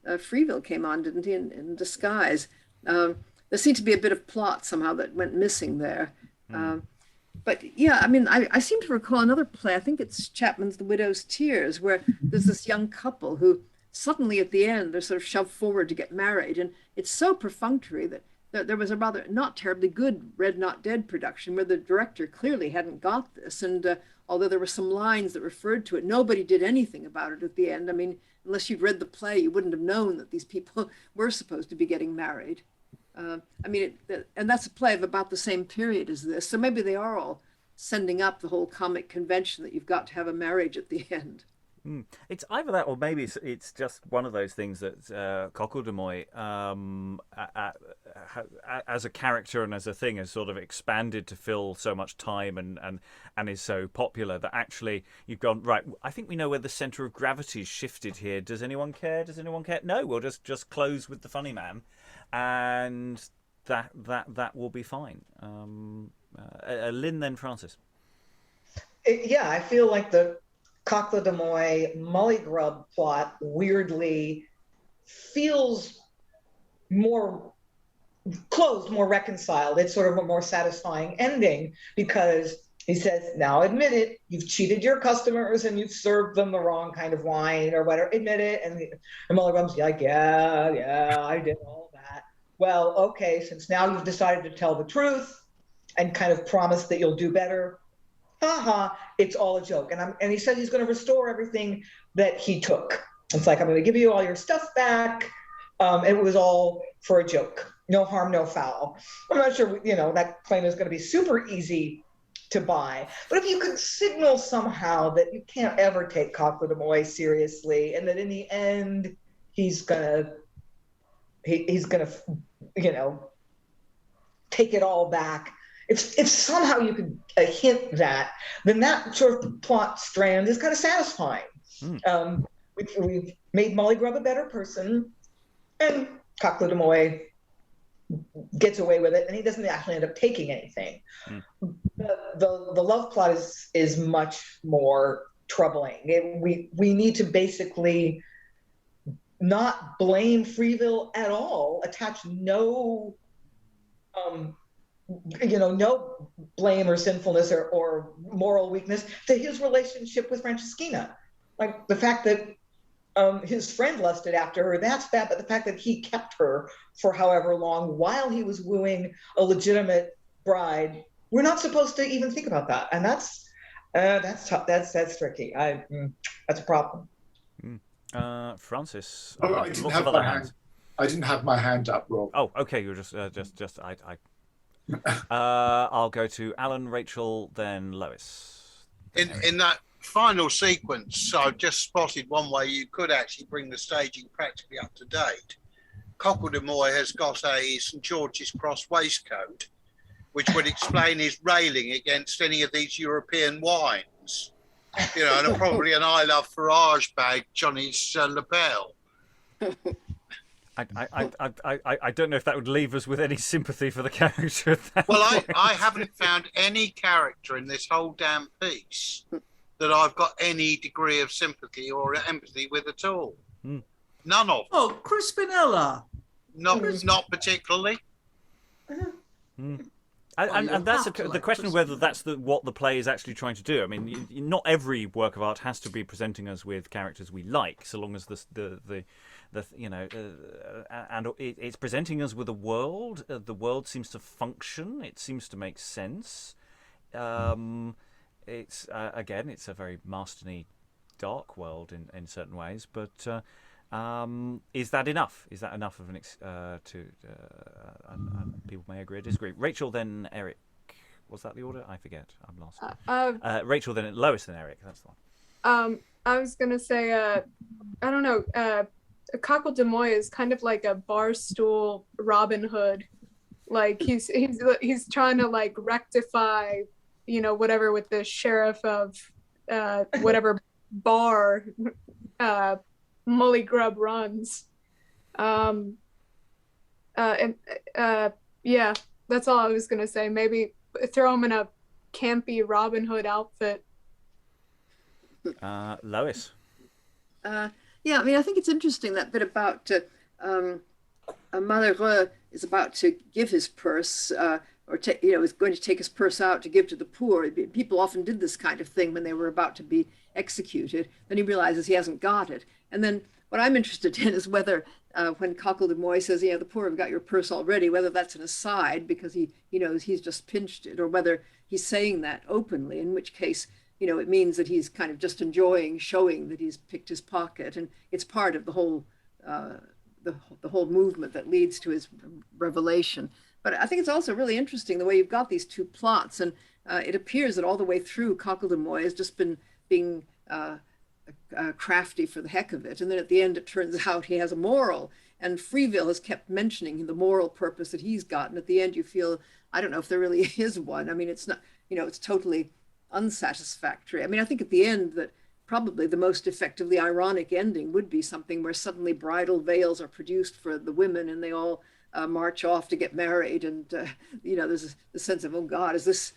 Speaker 4: Freevill came on, didn't he, in disguise? There seemed to be a bit of plot somehow that went missing there. But yeah, I mean, I seem to recall another play, I think it's Chapman's The Widow's Tears, where there's this young couple who suddenly at the end, they're sort of shoved forward to get married. And it's so perfunctory that there was a rather not terribly good Red Not Dead production where the director clearly hadn't got this. And although there were some lines that referred to it, nobody did anything about it at the end. I mean, unless you'd read the play, you wouldn't have known that these people were supposed to be getting married. And that's a play of about the same period as this. So maybe they are all sending up the whole comic convention that you've got to have a marriage at the end.
Speaker 1: It's either that, or maybe it's just one of those things that Cocledemoy, as a character and as a thing, has sort of expanded to fill so much time and is so popular that actually you've gone, right, I think we know where the centre of gravity's shifted here. Does anyone care? No, we'll just close with the funny man, and that will be fine. Lynn, then Francis.
Speaker 2: Yeah, I feel like the Cocledemoy Mulligrub plot weirdly feels more closed, more reconciled. It's sort of a more satisfying ending because he says, now admit it, you've cheated your customers and you've served them the wrong kind of wine or whatever, admit it. And Mulligrub's like, yeah, I did all that. Well, okay, since now you've decided to tell the truth and kind of promise that you'll do better, it's all a joke. And he said he's going to restore everything that he took. It's like, I'm going to give you all your stuff back. It was all for a joke. No harm, no foul. I'm not sure, that claim is going to be super easy to buy. But if you could signal somehow that you can't ever take Cocledemoy seriously, and that in the end he's gonna take it all back. If somehow you could hint that, then that sort of plot strand is kind of satisfying. We've made Mulligrub a better person, and Cocledemoy gets away with it, and he doesn't actually end up taking anything. The love plot is much more troubling. We need to basically not blame Freevill at all, attach no blame or sinfulness or moral weakness to his relationship with Franceschina. Like the fact that his friend lusted after her, that's bad, but the fact that he kept her for however long while he was wooing a legitimate bride, we're not supposed to even think about that. And that's tough. That's tricky. That's a problem.
Speaker 1: Francis.
Speaker 5: I didn't have my hand up, Rob.
Speaker 1: Oh, okay. You're just I'll go to Alan, Rachael, then Lois.
Speaker 8: In that final sequence, I've just spotted one way you could actually bring the staging practically up to date. Cocledemoy has got a St George's Cross waistcoat, which would explain his railing against any of these European wines. And probably an I Love Farage bag, Johnny's lapel.
Speaker 1: I don't know if that would leave us with any sympathy for the character of that.
Speaker 8: Well, I haven't found any character in this whole damn piece that I've got any degree of sympathy or empathy with at all. None of them.
Speaker 3: Oh, Crispinella.
Speaker 8: Not particularly.
Speaker 1: And that's the question, whether that's what the play is actually trying to do. I mean, not every work of art has to be presenting us with characters we like, so long as and it's presenting us with a world. The world seems to function. It seems to make sense. It's again, it's a very Marston-y dark world in certain ways, but is that enough? Is that enough of an people may agree or disagree. Rachael, then Eric. Was that the order? I forget. I'm lost. Rachael, then Lois, then Eric. That's the one.
Speaker 6: I was gonna say, I don't know. Cocledemoy is kind of like a barstool Robin Hood. Like he's trying to like rectify, whatever with the sheriff of whatever bar Mulligrub runs. Yeah, that's all I was gonna say. Maybe throw him in a campy Robin Hood outfit.
Speaker 1: Lois.
Speaker 4: Yeah, I mean, I think it's interesting that bit about Malheureux is about to give his purse, is going to take his purse out to give to the poor. People often did this kind of thing when they were about to be executed. Then he realizes he hasn't got it. And then what I'm interested in is whether when Cocledemoy says, the poor have got your purse already, whether that's an aside because he knows he's just pinched it, or whether he's saying that openly, in which case, it means that he's kind of just enjoying showing that he's picked his pocket, and it's part of the whole the whole movement that leads to his revelation. But I think it's also really interesting the way you've got these two plots, and it appears that all the way through Cocledemoy has just been being crafty for the heck of it, and then at the end it turns out he has a moral, and Freevill has kept mentioning the moral purpose that he's got, and at the end you feel, I don't know if there really is one. I mean, it's not, it's totally unsatisfactory. I mean, I think at the end that probably the most effectively ironic ending would be something where suddenly bridal veils are produced for the women and they all march off to get married, and there's the sense of, oh God, is this,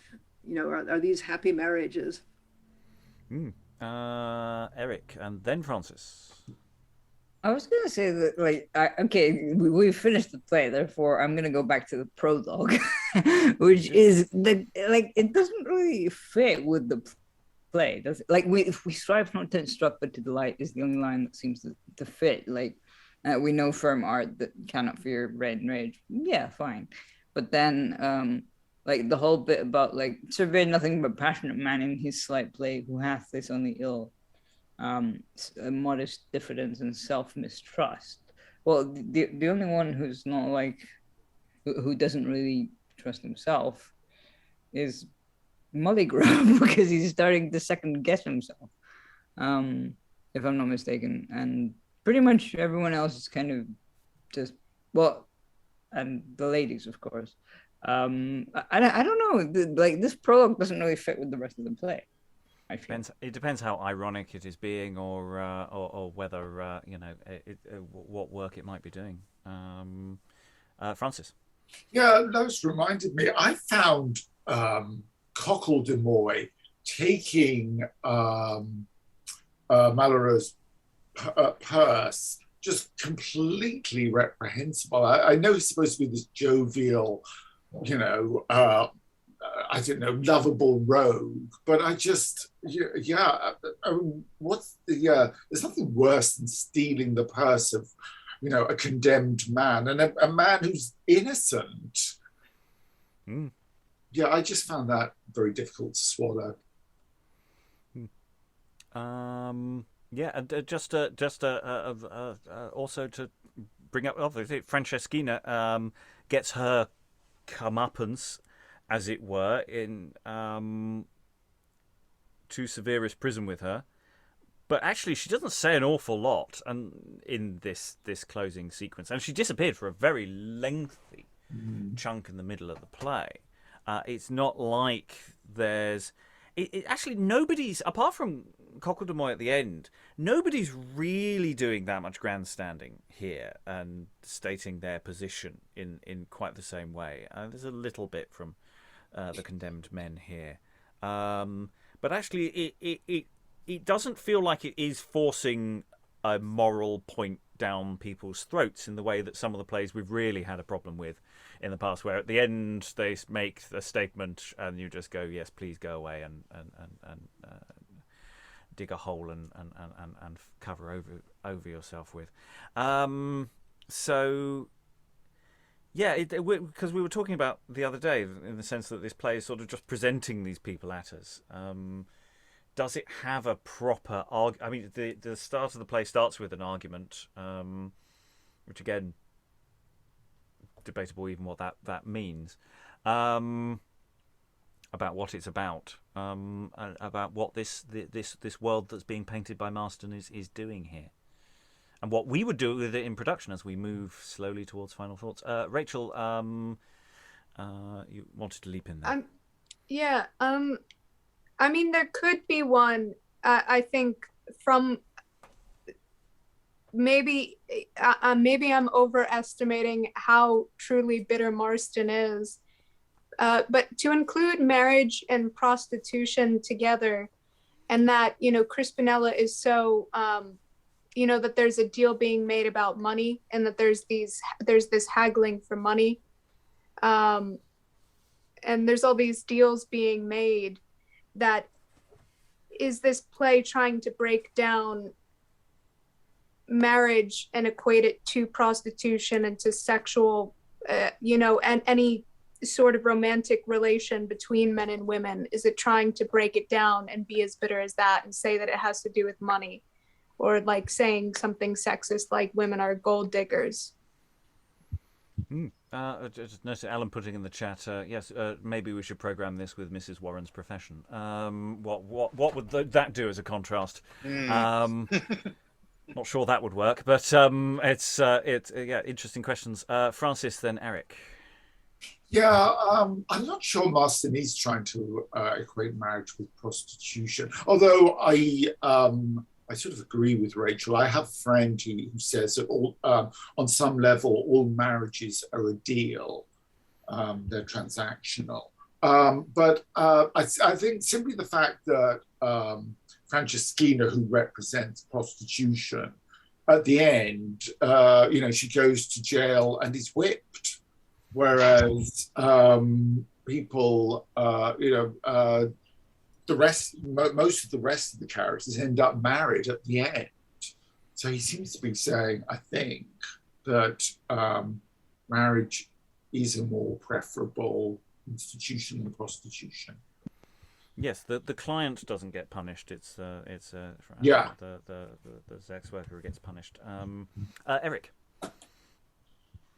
Speaker 4: are these happy marriages?
Speaker 1: Eric, and then Francis.
Speaker 7: I was gonna say that, we finished the play, therefore I'm gonna go back to the prologue, which is it doesn't really fit with the play, does it? If we strive not to instruct but to delight is the only line that seems to fit. We know firm art that cannot fear red and rage. Yeah, fine, but then the whole bit about survey nothing but passionate man in his slight play who hath this only ill. A modest diffidence and self-mistrust. Well, the only one who's not who doesn't really trust himself is Mulligrub, because he's starting to second guess himself, if I'm not mistaken. And pretty much everyone else is kind of just, and the ladies, of course. I don't know, this prologue doesn't really fit with the rest of the play.
Speaker 1: It depends how ironic it is being, or whether what work it might be doing. Francis.
Speaker 5: Yeah, Lois reminded me. I found Cocledemoy taking Malheureux's purse just completely reprehensible. I know he's supposed to be this jovial, I don't know, lovable rogue, but I just, there's nothing worse than stealing the purse of, a condemned man, and a man who's innocent.
Speaker 1: Mm.
Speaker 5: Yeah, I just found that very difficult to swallow.
Speaker 1: Yeah, and also to bring up, obviously, Franceschina gets her comeuppance, as it were, in to Severus prison with her, but actually she doesn't say an awful lot, and in this closing sequence, and she disappeared for a very lengthy chunk in the middle of the play. It's not like there's actually nobody's, apart from Cocledemoy at the end, nobody's really doing that much grandstanding here and stating their position in quite the same way. There's a little bit from the condemned men here, but actually it doesn't feel like it is forcing a moral point down people's throats in the way that some of the plays we've really had a problem with in the past, where at the end they make a statement and you just go, yes, please go away and dig a hole and cover over yourself with. So yeah, because we were talking about the other day, in the sense that this play is sort of just presenting these people at us. Does it have a proper argument? I mean, the start of the play starts with an argument, which again, debatable even what that means, about what it's about what this world that's being painted by Marston is doing here. And what we would do with it in production as we move slowly towards final thoughts. Rachael, you wanted to leap in there.
Speaker 6: Yeah. I mean, there could be one. I think from maybe I'm overestimating how truly bitter Marston is. But to include marriage and prostitution together, and that Crispinella is so. That there's a deal being made about money, and that there's this haggling for money, and there's all these deals being made. That is this play trying to break down marriage and equate it to prostitution and to sexual, and any sort of romantic relation between men and women? Is it trying to break it down and be as bitter as that and say that it has to do with money? Or saying something sexist like women are gold diggers.
Speaker 1: Just noticed Alan putting in the chat. Yes, maybe we should program this with Mrs. Warren's profession. What would that do as a contrast? Not sure that would work, but it's interesting questions. Francis, then Eric.
Speaker 5: Yeah, I'm not sure Marston is trying to equate marriage with prostitution, although I sort of agree with Rachael. I have a friend who says that on some level, all marriages are a deal. They're transactional. But I think simply the fact that Franceschina, who represents prostitution, at the end, she goes to jail and is whipped, whereas people, most of the rest of the characters end up married at the end. So he seems to be saying, I think, that marriage is a more preferable institution than prostitution.
Speaker 1: Yes, the client doesn't get punished. It's the sex worker who gets punished. Eric.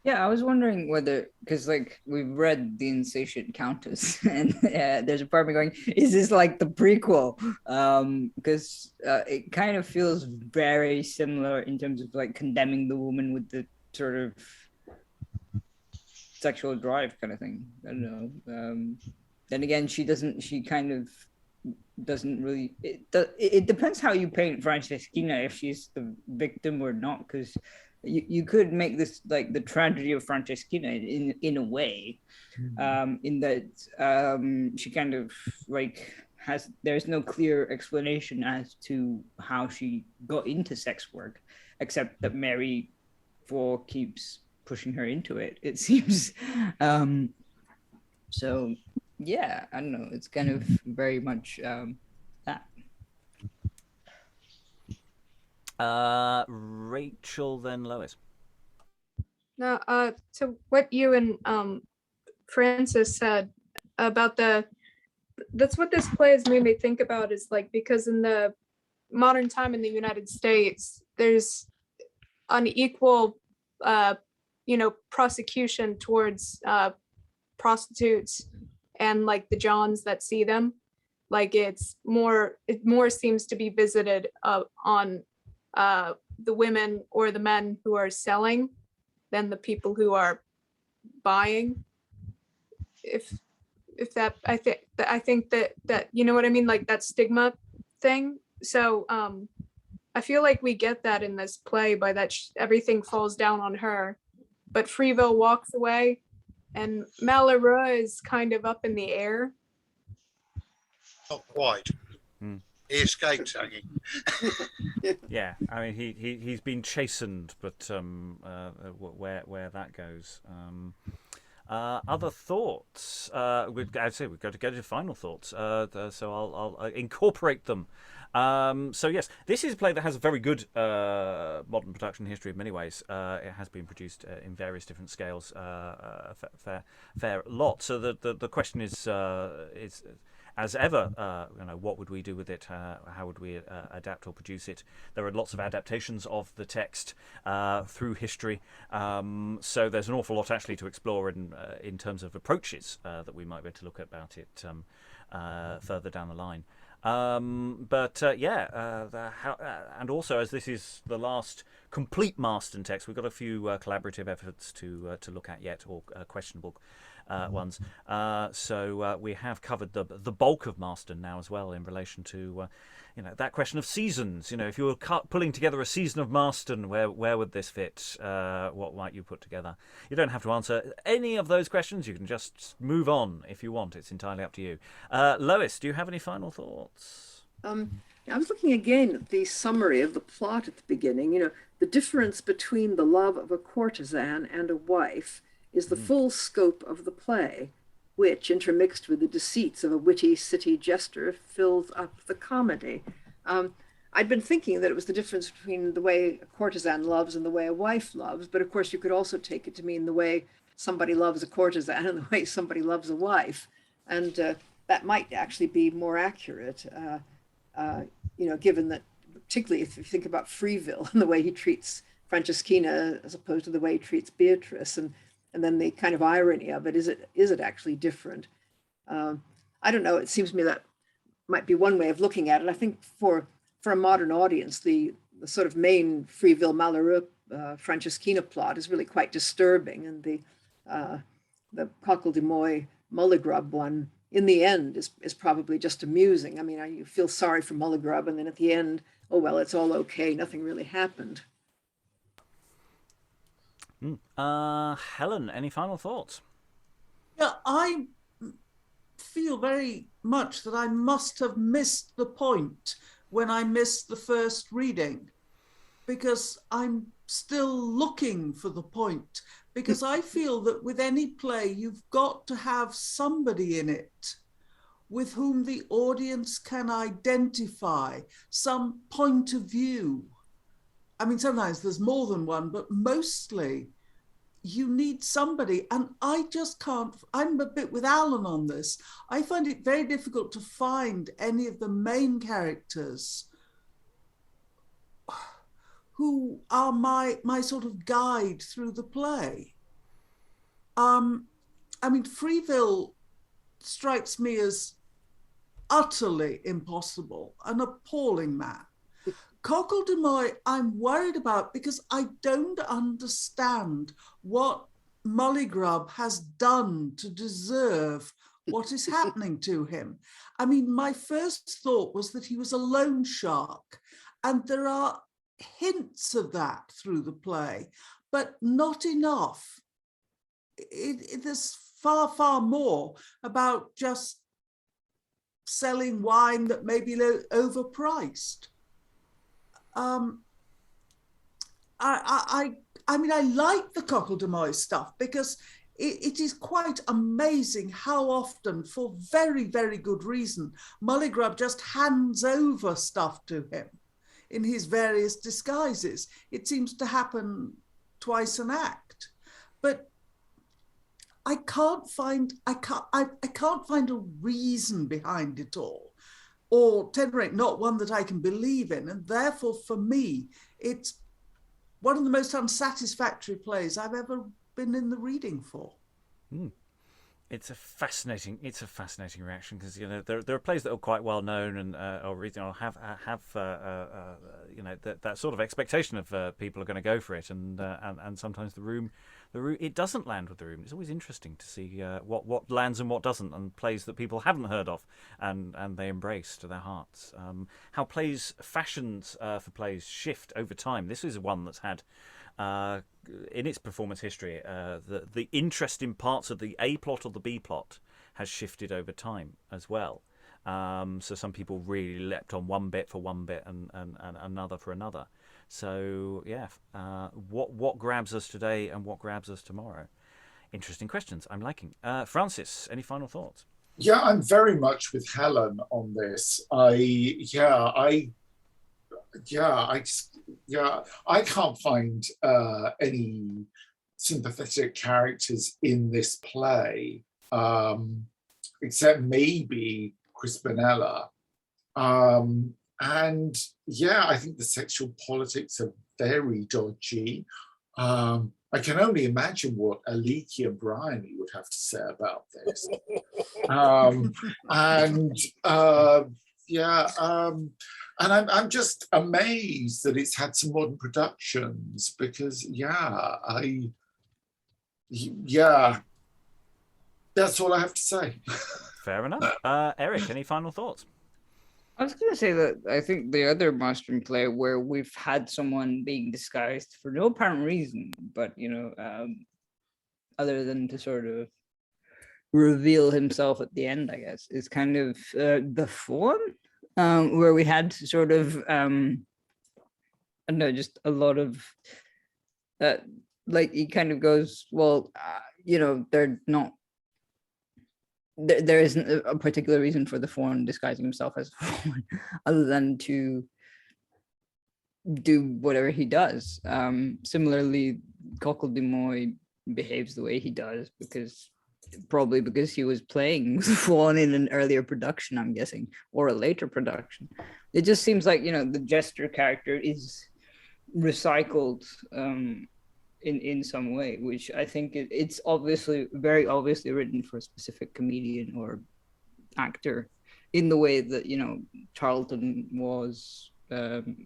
Speaker 7: Yeah, I was wondering whether, because we've read The Insatiate Countess, and there's a part of me going, is this like the prequel? Because it kind of feels very similar in terms of condemning the woman with the sort of sexual drive kind of thing. I don't know. Then again, she kind of doesn't really, it depends how you paint Franceschina, if she's the victim or not, because you could make this the tragedy of Franceschina in a way, in that she kind of there's no clear explanation as to how she got into sex work, except that Mary IV keeps pushing her into it, it seems. So yeah, I don't know, it's kind of very much that.
Speaker 1: Rachael, then Lois.
Speaker 6: Now, to what you and Francis said about that's what this play has made me think about, is because in the modern time in the United States, there's unequal, prosecution towards prostitutes and the Johns that see them. It more seems to be visited on the women or the men who are selling than the people who are buying. If that, I think that you know what I mean, that stigma thing. So I feel like we get that in this play by that everything falls down on her, but Freevill walks away, and Malheureux is kind of up in the air.
Speaker 8: Not quite. He escapes hanging.
Speaker 1: Yeah, I mean he's been chastened, but where that goes. Other thoughts? I'd say we've got to go to final thoughts. So I'll incorporate them. So yes, this is a play that has a very good modern production history in many ways. It has been produced in various different scales, a fair lot. So the question is as ever, what would we do with it? How would we adapt or produce it? There are lots of adaptations of the text through history, so there's an awful lot actually to explore in terms of approaches that we might be able to look about it further down the line. And also, as this is the last complete Marston text, we've got a few collaborative efforts to look at yet, or questionable ones. So we have covered the bulk of Marston now as well in relation to that question of seasons. If you were pulling together a season of Marston, where would this fit? What might you put together? You don't have to answer any of those questions. You can just move on if you want. It's entirely up to you. Lois, do you have any final thoughts?
Speaker 4: I was looking again at the summary of the plot at the beginning. The difference between the love of a courtesan and a wife is the full scope of the play, which, intermixed with the deceits of a witty city jester, fills up the comedy. I'd been thinking that it was the difference between the way a courtesan loves and the way a wife loves, but of course you could also take it to mean the way somebody loves a courtesan and the way somebody loves a wife. And that might actually be more accurate, given that, particularly if you think about Freevill and the way he treats Franceschina as opposed to the way he treats Beatrice, and then the kind of irony of it, is it actually different? I don't know. It seems to me that might be one way of looking at it. I think for a modern audience, the sort of main Freevill Malheureux Franceschina plot is really quite disturbing, and the Cocledemoy Mulligrub one, in the end, is probably just amusing. I mean, you feel sorry for Mulligrub, and then at the end, oh well, it's all okay. Nothing really happened.
Speaker 1: Helen, any final thoughts?
Speaker 3: Yeah, I feel very much that I must have missed the point when I missed the first reading, because I'm still looking for the point, because I feel that with any play, you've got to have somebody in it with whom the audience can identify, some point of view. I mean, sometimes there's more than one, but mostly you need somebody. And I just can't, I'm a bit with Alan on this. I find it very difficult to find any of the main characters who are my sort of guide through the play. I mean, Freevill strikes me as utterly impossible, an appalling man. Cocledemoy, I'm worried about because I don't understand what Mulligrub has done to deserve what is happening to him. I mean, my first thought was that he was a loan shark, and there are hints of that through the play, but not enough. There's far, far more about just selling wine that may be overpriced. I mean, I like the Cocledemoy stuff because it is quite amazing how often, for very, very good reason, Mulligrub just hands over stuff to him in his various disguises. It seems to happen twice an act, but I can't find a reason behind it all, or at any rate, not one that I can believe in. And therefore, for me, it's one of the most unsatisfactory plays I've ever been in the reading for.
Speaker 1: It's a fascinating reaction, because there are plays that are quite well known and or have that sort of expectation of people are going to go for it, and sometimes the room it doesn't land with the room. It's always interesting to see what lands and what doesn't, and plays that people haven't heard of and they embrace to their hearts. How fashions for plays shift over time. This is one that's had in its performance history, the interest in parts of the A plot or the B plot has shifted over time as well. So some people really leapt on one bit for one bit and another for another. So yeah, what grabs us today and what grabs us tomorrow? Interesting questions. I'm liking. Francis, any final thoughts?
Speaker 5: Yeah, I'm very much with Helen on this. I can't find any sympathetic characters in this play, except maybe Crispinella. And yeah, I think the sexual politics are very dodgy. I can only imagine what Aliki and Bryony would have to say about this. And I'm just amazed that it's had some modern productions, because that's all I have to say.
Speaker 1: Fair enough. Eric, any final thoughts?
Speaker 7: I was going to say that I think the other Marston play where we've had someone being disguised for no apparent reason, but, other than to sort of reveal himself at the end, I guess, is kind of the Fawn, where we had sort of, I don't know, just a lot of, he kind of goes, well, they're not, there isn't a particular reason for the Fawn disguising himself as a Fawn other than to do whatever he does. Similarly, Cocledemoy behaves the way he does probably because he was playing with the Fawn in an earlier production, I'm guessing, or a later production. It just seems like, the Jester character is recycled in some way, which I think it's very obviously written for a specific comedian or actor, in the way that Charlton was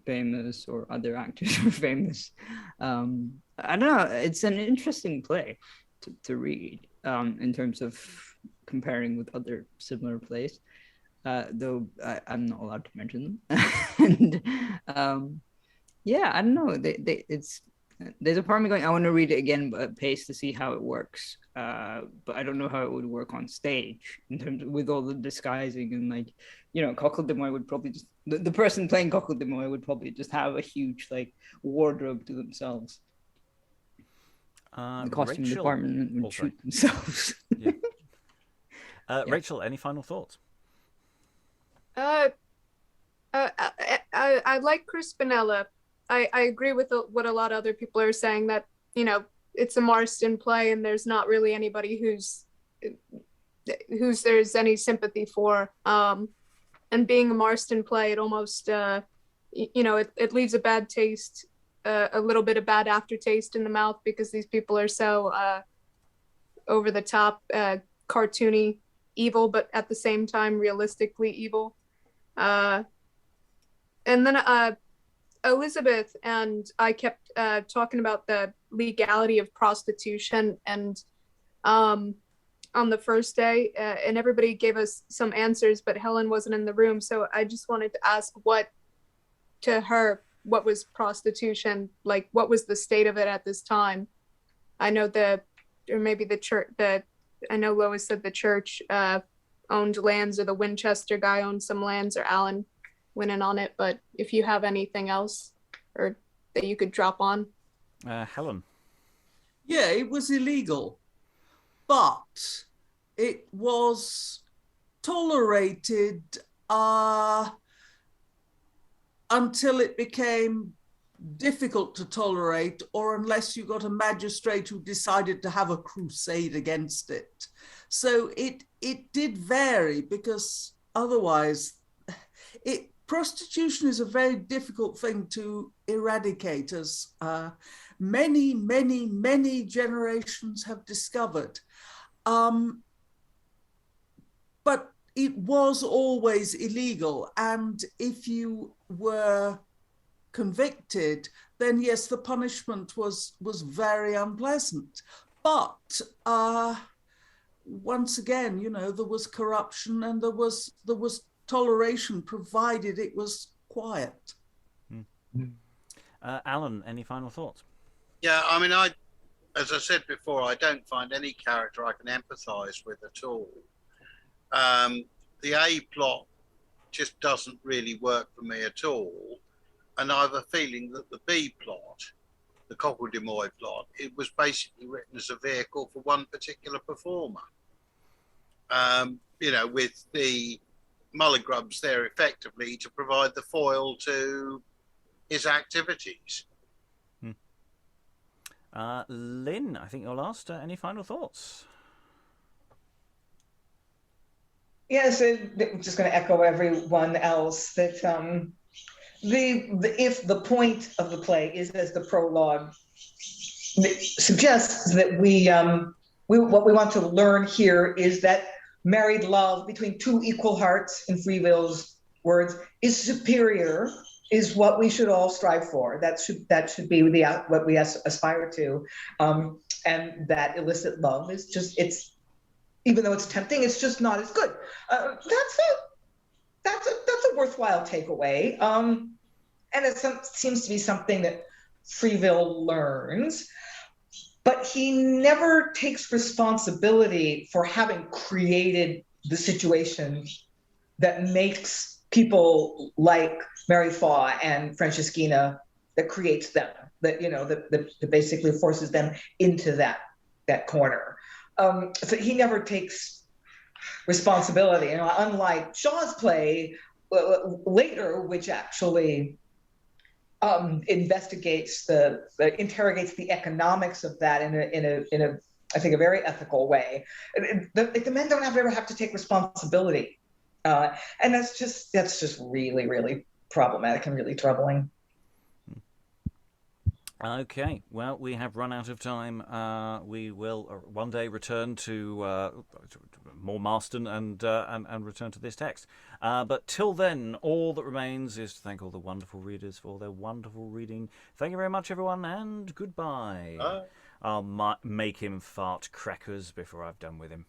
Speaker 7: famous, or other actors were famous. I don't know, it's an interesting play to read in terms of comparing with other similar plays, though I'm not allowed to mention them. And I don't know, there's a part of me going, I want to read it again, but at pace, to see how it works. but I don't know how it would work on stage in terms of, with all the disguising and like, Cocledemoy would probably just the person playing Cocledemoy would probably just have a huge like wardrobe to themselves. The costume
Speaker 1: Rachael,
Speaker 7: department would shoot themselves.
Speaker 1: Yeah. Rachael, any final thoughts?
Speaker 6: I like Crispinella. I agree with what a lot of other people are saying, that it's a Marston play and there's not really anybody who's there's any sympathy for. And being a Marston play, it almost it leaves a bad taste, a little bit of bad aftertaste in the mouth, because these people are so over the top, cartoony evil, but at the same time realistically evil. And then Elizabeth and I kept talking about the legality of prostitution, and on the first day, and everybody gave us some answers, but Helen wasn't in the room, so I just wanted to ask what was prostitution, like what was the state of it at this time? I know maybe the church, I know Lois said the church owned lands, or the Winchester guy owned some lands, or Alan went in on it, but if you have anything else or that you could drop on.
Speaker 1: Helen.
Speaker 3: Yeah, it was illegal, but it was tolerated until it became difficult to tolerate, or unless you got a magistrate who decided to have a crusade against it. So it did vary, because otherwise prostitution is a very difficult thing to eradicate, as many, many, many generations have discovered. But it was always illegal. And if you were convicted, then yes, the punishment was very unpleasant. But once again, there was corruption, and there was toleration, provided it was quiet.
Speaker 1: Alan, any final thoughts?
Speaker 8: Yeah, I mean, as I said before, I don't find any character I can empathise with at all. The A plot just doesn't really work for me at all, and I have a feeling that the B plot, the Cocledemoy plot, it was basically written as a vehicle for one particular performer. With the Mulligrubs there effectively to provide the foil to his activities.
Speaker 1: Lynn, I think you're last. Any final thoughts?
Speaker 2: Yes, I'm just going to echo everyone else that if the point of the play is, as the prologue suggests, that what we want to learn here is that married love between two equal hearts, in Freevill's words, is superior, is what we should all strive for. That should be what we aspire to, and that illicit love is just, even though it's tempting, it's just not as good. That's a worthwhile takeaway, and it seems to be something that Freevill learns. But he never takes responsibility for having created the situation that makes people like Mary Faw and Franceschina, that creates them, that basically forces them into that corner. So he never takes responsibility. Unlike Shaw's play later, which actually interrogates the economics of that in a I think a very ethical way. The men don't ever have to take responsibility, and that's just really, really problematic and really troubling.
Speaker 1: Okay, well, we have run out of time. We will one day return to more Marston and return to this text. But till then, all that remains is to thank all the wonderful readers for their wonderful reading. Thank you very much, everyone, and goodbye. I'll make him fart crackers before I've done with him.